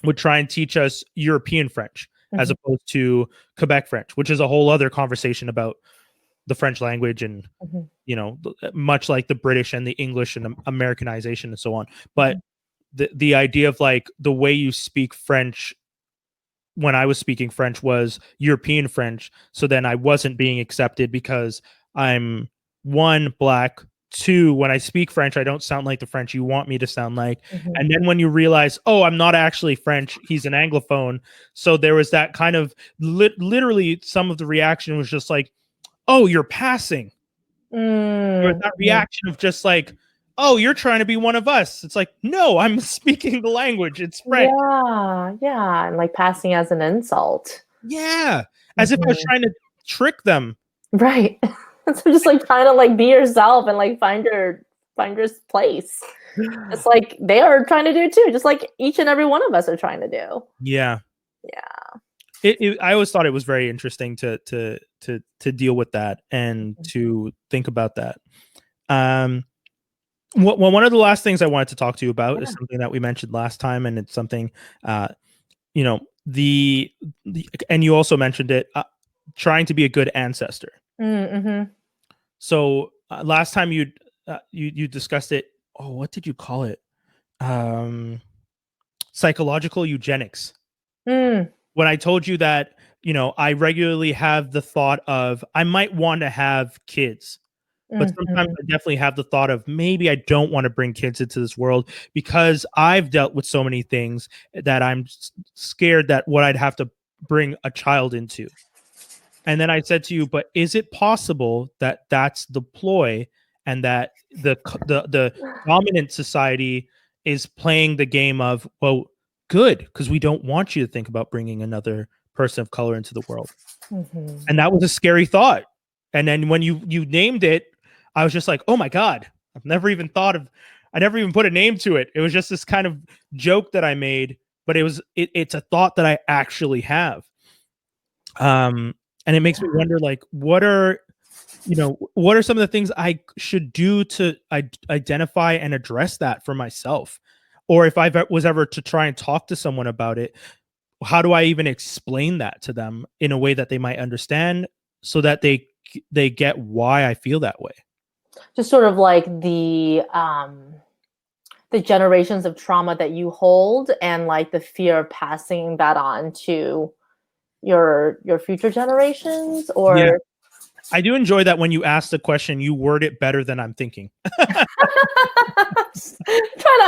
would try and teach us European French as opposed to Quebec French, which is a whole other conversation about the French language, and much like the British and the English and Americanization and so on. But the idea of like the way you speak French when I was speaking French was European French. So then I wasn't being accepted because I'm, one, black, two, when I speak French, I don't sound like the French you want me to sound like. And then when you realize, oh, I'm not actually French, he's an Anglophone. So there was that kind of literally some of the reaction was just like, oh, you're passing. There was that reaction of just like, oh, you're trying to be one of us. It's like, no, I'm speaking the language. It's French. Yeah. And like passing as an insult. Yeah. As if I was trying to trick them. Right. So just like trying to like be yourself and like find your place. It's like they are trying to do too, just like each and every one of us are trying to do. Yeah. Yeah. I always thought it was very interesting to deal with that and to think about that. Well, one of the last things I wanted to talk to you about is something that we mentioned last time, and it's something, the and you also mentioned it, trying to be a good ancestor. So last time you discussed it. Oh, what did you call it? Psychological eugenics. When I told you that, I regularly have the thought of I might want to have kids. But sometimes I definitely have the thought of maybe I don't want to bring kids into this world because I've dealt with so many things that I'm scared that what I'd have to bring a child into. And then I said to you, but is it possible that that's the ploy and that the dominant society is playing the game of, well, good, because we don't want you to think about bringing another person of color into the world. And that was a scary thought. And then when you named it, I was just like, oh my God, I never even put a name to it. It was just this kind of joke that I made, but it's a thought that I actually have. And it makes me wonder, like, what are some of the things I should do to identify and address that for myself? Or if I was ever to try and talk to someone about it, how do I even explain that to them in a way that they might understand so that they get why I feel that way? Just sort of like the generations of trauma that you hold and like the fear of passing that on to your future generations. Or yeah. I do enjoy that when you ask the question, you word it better than I'm thinking. Try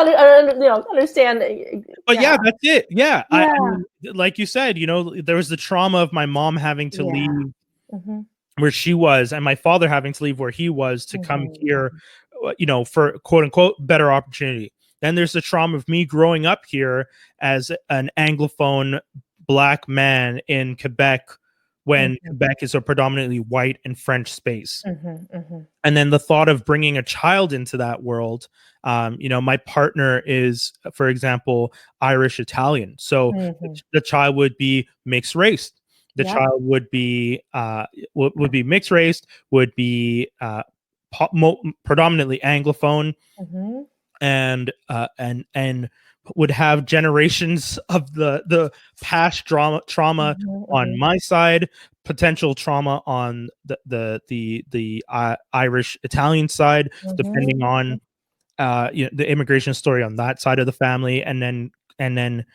to understand. But yeah, that's it. Yeah. I mean, like you said, there was the trauma of my mom having to leave where she was and my father having to leave where he was to come here, for quote unquote better opportunity. Then there's the trauma of me growing up here as an Anglophone Black man in Quebec when Quebec is a predominantly white and French space. And then the thought of bringing a child into that world, my partner is, for example, Irish Italian. So the child would be mixed race. The child would be mixed race, would be predominantly Anglophone, and would have generations of the past trauma on my side, potential trauma on the Irish Italian side, depending on the immigration story on that side of the family, and then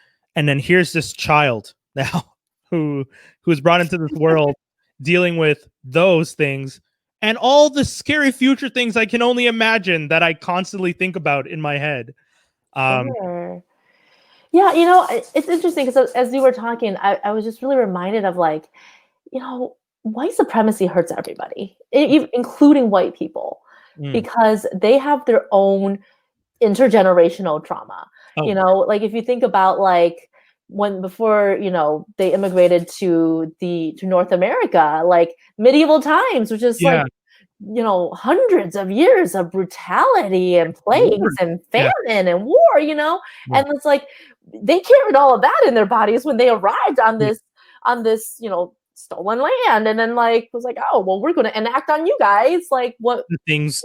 here's this child now who was brought into this world dealing with those things and all the scary future things I can only imagine that I constantly think about in my head. Sure. Yeah, it's interesting because as you were talking, I was just really reminded of like, white supremacy hurts everybody, including white people, because they have their own intergenerational trauma. Like if you think about like before they immigrated to North America, like medieval times, which is like hundreds of years of brutality and plagues and famine and war, and it's like they carried all of that in their bodies when they arrived on this stolen land, and then like was like, oh well, we're going to enact on you guys like what the things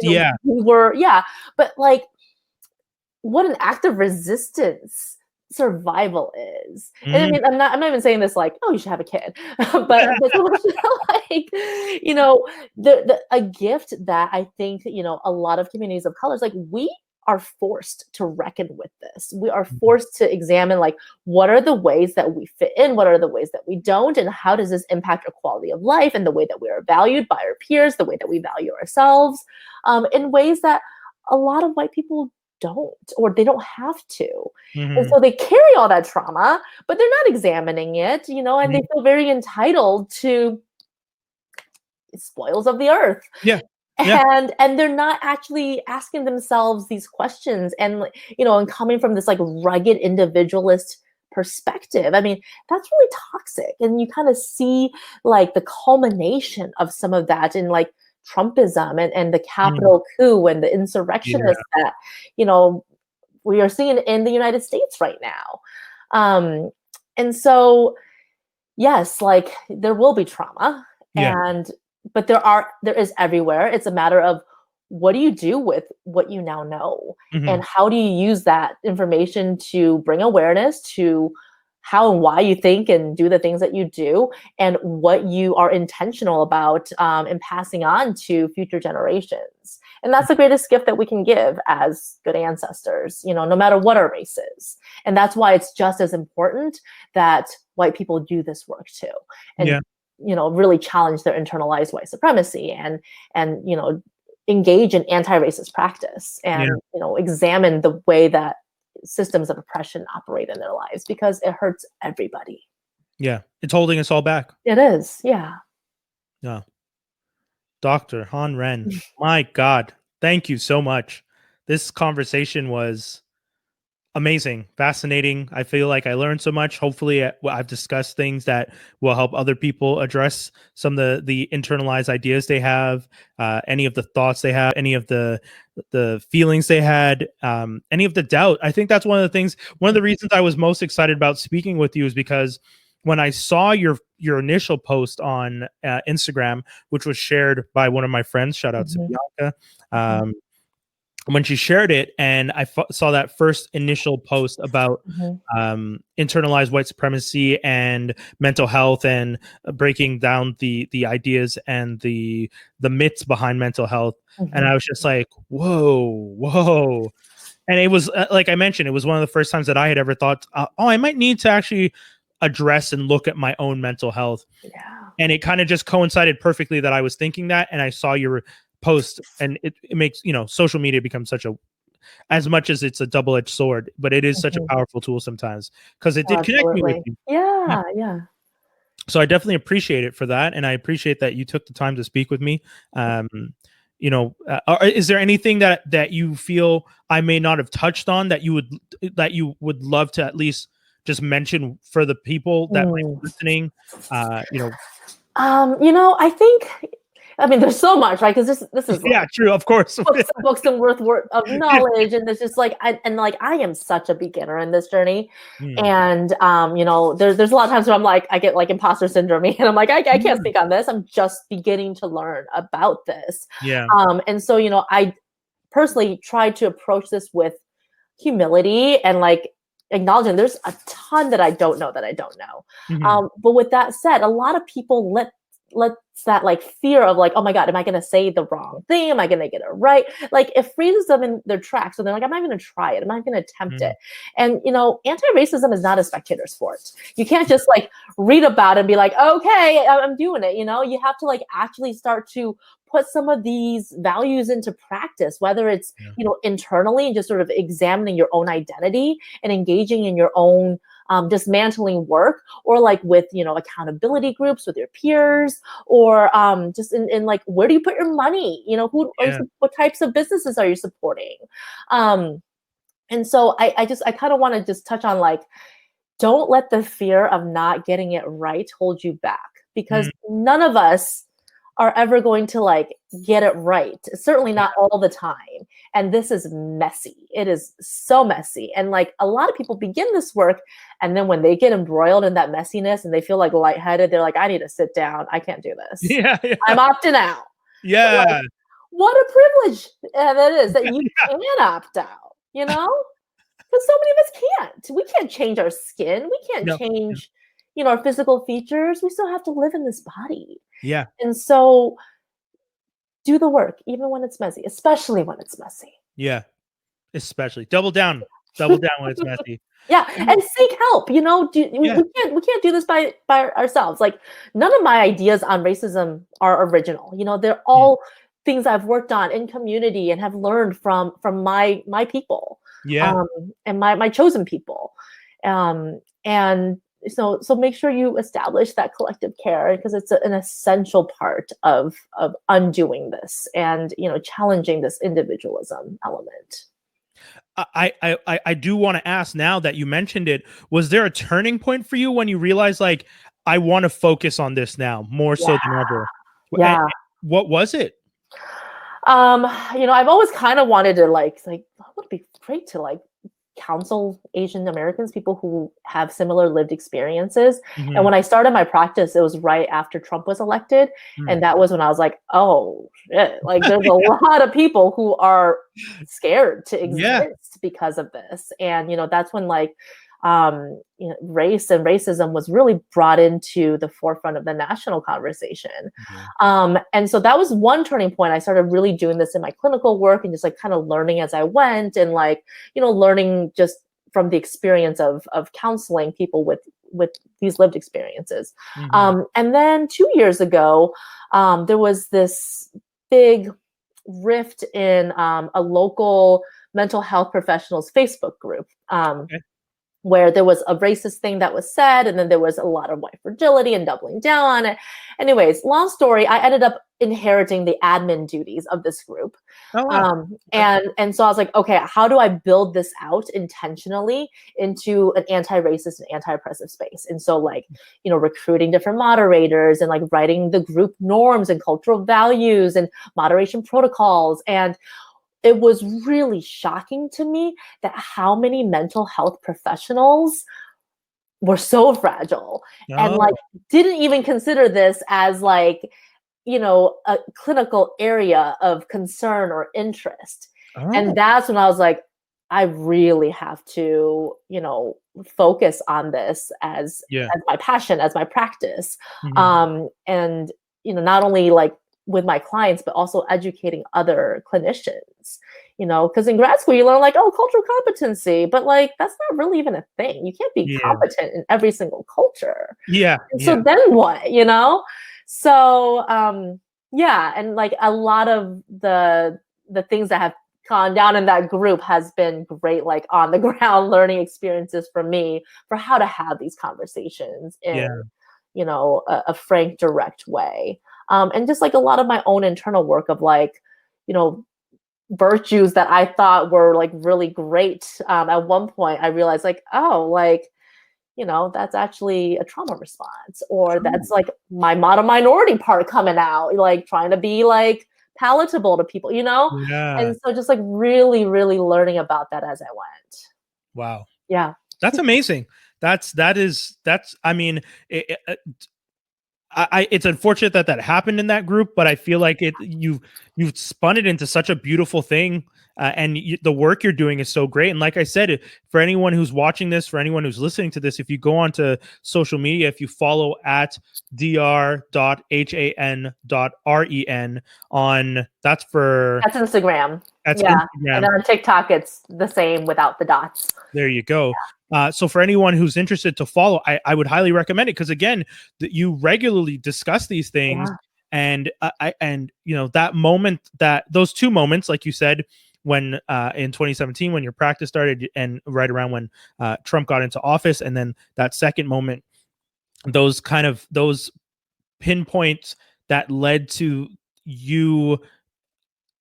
but like what an act of resistance survival is. And I mean, I'm not even saying this like, oh, you should have a kid, but so much like, you know, a gift that I think, you know, a lot of communities of colors, like, we are forced to reckon with this. We are forced to examine, like, what are the ways that we fit in, what are the ways that we don't, and how does this impact our quality of life and the way that we are valued by our peers, the way that we value ourselves, in ways that a lot of white people don't, or they don't have to. And so they carry all that trauma, but they're not examining it, you know, and they feel very entitled to spoils of the earth. Yeah. And they're not actually asking themselves these questions, and, you know, and coming from this like rugged individualist perspective. I mean, that's really toxic, and you kind of see like the culmination of some of that in like Trumpism and the Capitol coup and the insurrectionists that, you know, we are seeing in the United States right now. And so, yes, like, there will be trauma, but there is everywhere. It's a matter of, what do you do with what you now know? And how do you use that information to bring awareness to how and why you think and do the things that you do, and what you are intentional about in passing on to future generations. And that's the greatest gift that we can give as good ancestors, you know, no matter what our race is. And that's why it's just as important that white people do this work too. And you know, really challenge their internalized white supremacy, and you know, engage in anti-racist practice, and you know, examine the way that systems of oppression operate in their lives, because it hurts everybody. Yeah, it's holding us all back. It is. Yeah. Dr. Han Ren, my God, thank you so much. This conversation was amazing, fascinating. I feel like I learned so much. Hopefully, I've discussed things that will help other people address some of the internalized ideas they have, any of the thoughts they have, any of the feelings they had, any of the doubt. I think that's one of the things. One of the reasons I was most excited about speaking with you is because when I saw your initial post on Instagram, which was shared by one of my friends, shout out to Bianca. When she shared it, and I saw that first initial post about internalized white supremacy and mental health, and breaking down the ideas and the myths behind mental health, and I was just like, whoa. And it was like I mentioned, it was one of the first times that I had ever thought, I might need to actually address and look at my own mental health. And it kind of just coincided perfectly that I was thinking that, and I saw your post, and it makes, you know, social media become such a, as much as it's a double-edged sword, but it is such a powerful tool sometimes, because it did connect me with you. Yeah. So I definitely appreciate it for that, and I appreciate that you took the time to speak with me. You know, is there anything that you feel I may not have touched on that you would love to at least just mention for the people that might be listening? You know, I think, I mean, there's so much, right? Because this is like, true, of course, books and worth of knowledge, and there's just like, I am such a beginner in this journey, and you know, there's a lot of times where I'm like, I get like imposter syndrome, and I'm like, I can't speak on this. I'm just beginning to learn about this, and so, you know, I personally tried to approach this with humility and like acknowledging there's a ton that I don't know. But with that said, a lot of people let that like fear of like, oh my God, am I going to say the wrong thing? Am I going to get it right? Like, it freezes them in their tracks. So they're like, I'm not going to try it. I'm not going to attempt it. And, you know, anti-racism is not a spectator sport. You can't just like read about it and be like, okay, I'm doing it. You know, you have to like actually start to put some of these values into practice, whether it's, you know, internally and just sort of examining your own identity and engaging in your own dismantling work, or like with, you know, accountability groups with your peers, or just in like, where do you put your money? You know, what types of businesses are you supporting? And so I kind of want to just touch on like, don't let the fear of not getting it right hold you back, because none of us are ever going to like get it right. Certainly not all the time. And this is messy. It is so messy. And like, a lot of people begin this work, and then when they get embroiled in that messiness and they feel like lightheaded, they're like, I need to sit down. I can't do this. I'm opting out. Like, what a privilege that is, that you can opt out, you know? Because so many of us can't. We can't change our skin. We can't No. change, our physical features. We still have to live in this body. Yeah. And so do the work, even when it's messy, especially when it's messy. Yeah. Especially double down when it's messy. Yeah, And and seek help. yeah. We can't do this by ourselves. Like none of my ideas on racism are original. They're Mm. all things I've worked on in community and have learned from my people, Yeah. and my chosen people, and so make sure you establish that collective care because it's an essential part of undoing this and challenging this individualism element. I do want to ask, now that you mentioned it, was there a turning point for you when you realized, like, I want to focus on this now more so Yeah, than ever? yeah. What was it? I've always kind of wanted to like it would be great to like counsel Asian Americans, people who have similar lived experiences. And Mhm. when I started my practice, it was right after Trump was elected. Mm. And that was when I was like, oh shit, like there's a lot of people who are scared to Yeah. exist because of this. And that's when like race and racism was really brought into the forefront of the national conversation. Yeah. And so that was one turning point. I started really doing this in my clinical work and just like kind of learning as I went and like, learning just from the experience of counseling people with these lived experiences. Mhm. And then 2 years ago, there was this big rift in a local mental health professionals Facebook group. Okay. Where there was a racist thing that was said, and then there was a lot of white fragility and doubling down on it. Anyways, long story, I ended up inheriting the admin duties of this group. Oh, wow. Okay. And so I was like, okay, how do I build this out intentionally into an anti-racist and anti-oppressive space? And so like, recruiting different moderators and like writing the group norms and cultural values and moderation protocols. And it was really shocking to me that how many mental health professionals were so fragile and like Oh. didn't even consider this as like a clinical area of concern or interest. And Oh. that's when I was like, I really have to focus on this Yeah. as my passion, as my practice. Mhm. And not only like with my clients but also educating other clinicians, because in grad school you learn like, oh, cultural competency, but like that's not really even a thing. You can't be Yeah. competent in every single culture. Yeah. And Yeah. so then what, so yeah, and like a lot of the things that have gone down in that group has been great, like on the ground learning experiences for me for how to have these conversations in Yeah. a frank, direct way. And just like a lot of my own internal work of like, virtues that I thought were like really great. At one point, I realized like, oh, like, that's actually a trauma response, or Oh. that's like my model minority part coming out, like trying to be like palatable to people. Yeah. And so just like really, really learning about that as I went. Wow. Yeah. That's amazing. That's I mean, it's unfortunate that that happened in that group, but I feel like you've spun it into such a beautiful thing, and the work you're doing is so great. And like I said, for anyone who's watching this, for anyone who's listening to this, if you go onto social media, if you follow at dr.han.ren on That's Instagram. that's Yeah. And Instagram. then on TikTok, it's the same without the dots. There you go. So for anyone who's interested to follow, I would highly recommend it because again, you regularly discuss these things, Yeah. and that moment, that those two moments, like you said, when in 2017 when your practice started, and right around when Trump got into office, and then that second moment, those pinpoints that led to you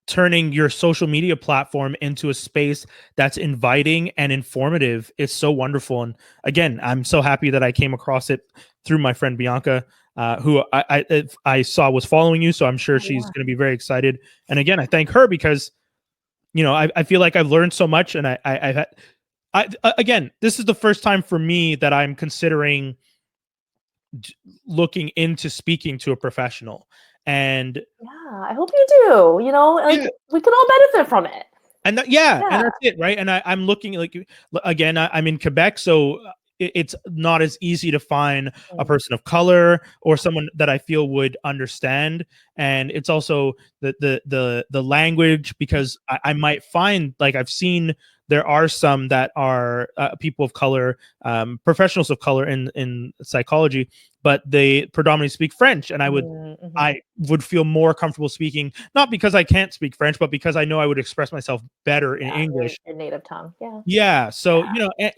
turning your social media platform into a space that's inviting and informative is so wonderful. And again, I'm so happy that I came across it through my friend Bianca, who I saw was following you. So I'm sure Oh, she's yeah. going to be very excited. And again, I thank her because I feel like I've learned so much, and I've had. Again, this is the first time for me that I'm considering looking into speaking to a professional, and Yeah. I hope you do. Like yeah, we could all benefit from it. And and that's it, right? And I'm looking like, again, I'm in Quebec, so it's not as easy to find a person of color or someone that I feel would understand. And it's also the language, because I might find, like, I've seen there are some that are people of color, professionals of color in psychology, but they predominantly speak French, and I would feel more comfortable speaking, not because I can't speak French, but because I know I would express myself better in English. Your native tongue. Yeah. So,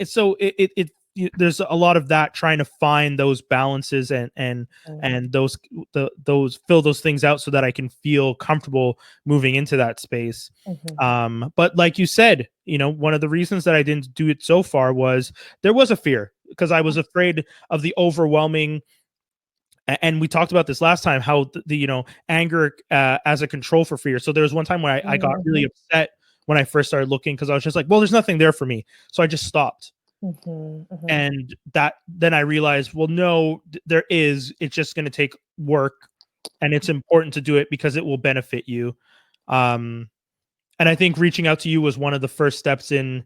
so there's a lot of that, trying to find those balances and those fill those things out so that I can feel comfortable moving into that space. But like you said, one of the reasons that I didn't do it so far was there was a fear, because I was afraid of the overwhelming. And we talked about this last time, how the anger as a control for fear. So there was one time where I got really upset when I first started looking, because I was just like, well, there's nothing there for me, so I just stopped. And then I realized, well, no, there is. It's just going to take work, and it's important to do it because it will benefit you. And I think reaching out to you was one of the first steps in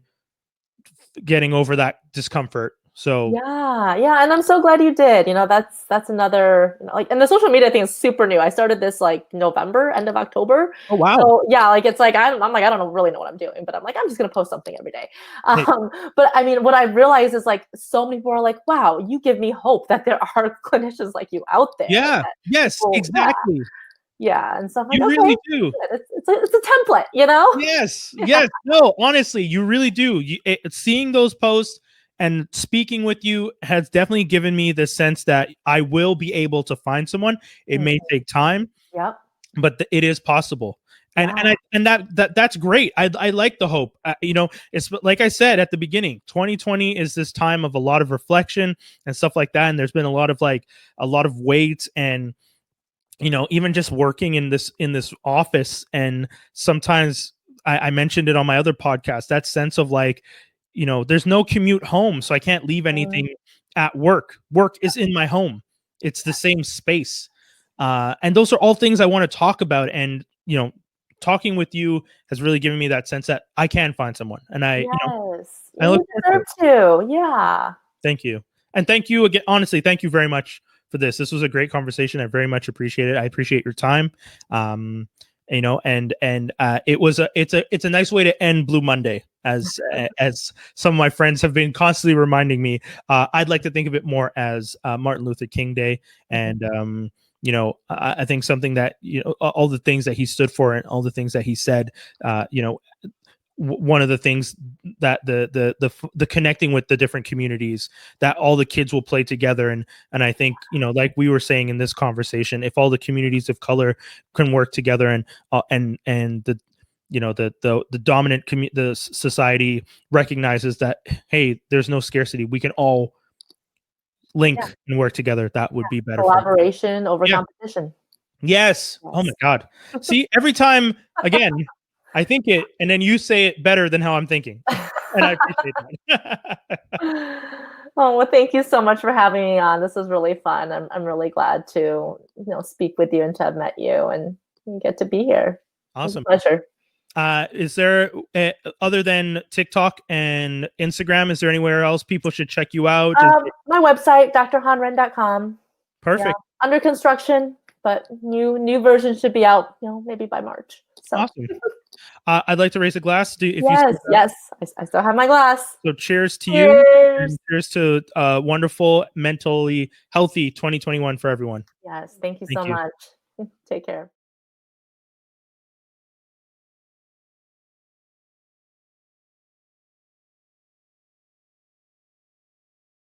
getting over that discomfort. So and I'm so glad you did. That's another, like, and the social media thing is super new. I started this like November, end of October. Oh wow. So like, it's like I'm like, I don't really know what I'm doing, but I'm like, I'm just gonna post something every day. But I mean, what I realized is, like, so many people are like, wow, you give me hope that there are clinicians like you out there. Yes, exactly. And so I'm like, you okay, really do. It's a template, Yes. No, honestly, you really do. Seeing those posts and speaking with you has definitely given me the sense that I will be able to find someone. It may take time, but it is possible. And that's great. I like the hope. It's like I said at the beginning, 2020 is this time of a lot of reflection and stuff like that. And there's been a lot of weight, and even just working in this office. And sometimes I mentioned it on my other podcast, that sense of like, there's no commute home, so I can't leave anything at work. Work is in my home. It's the same space. And those are all things I want to talk about. And, talking with you has really given me that sense that I can find someone. And I look forward to it. Thank you. And thank you again. Honestly, thank you very much for this. This was a great conversation. I very much appreciate it. I appreciate your time. And it's a nice way to end Blue Monday, as some of my friends have been constantly reminding me. I'd like to think of it more as Martin Luther King Day. And I think something that all the things that he stood for and all the things that he said, one of the things that the connecting with the different communities, that all the kids will play together. And I think, like we were saying in this conversation, if all the communities of color can work together, and the dominant the society recognizes that, hey, there's no scarcity, we can all link and work together, that would be better. Collaboration over competition. Yes. Oh my God. See, every time, again, I think it, and then you say it better than how I'm thinking. And I appreciate that. Oh, well, thank you so much for having me on. This was really fun. I'm really glad to, speak with you and to have met you and get to be here. Awesome. Pleasure. Is there, other than TikTok and Instagram, is there anywhere else people should check you out? My website, drhanren.com. Perfect. Yeah, under construction, but new version should be out, maybe by March. So. Awesome. I'd like to raise a glass. Yes. I still have my glass. So cheers to you. And cheers to wonderful, mentally healthy 2021 for everyone. Yes. Thank you so much. Take care.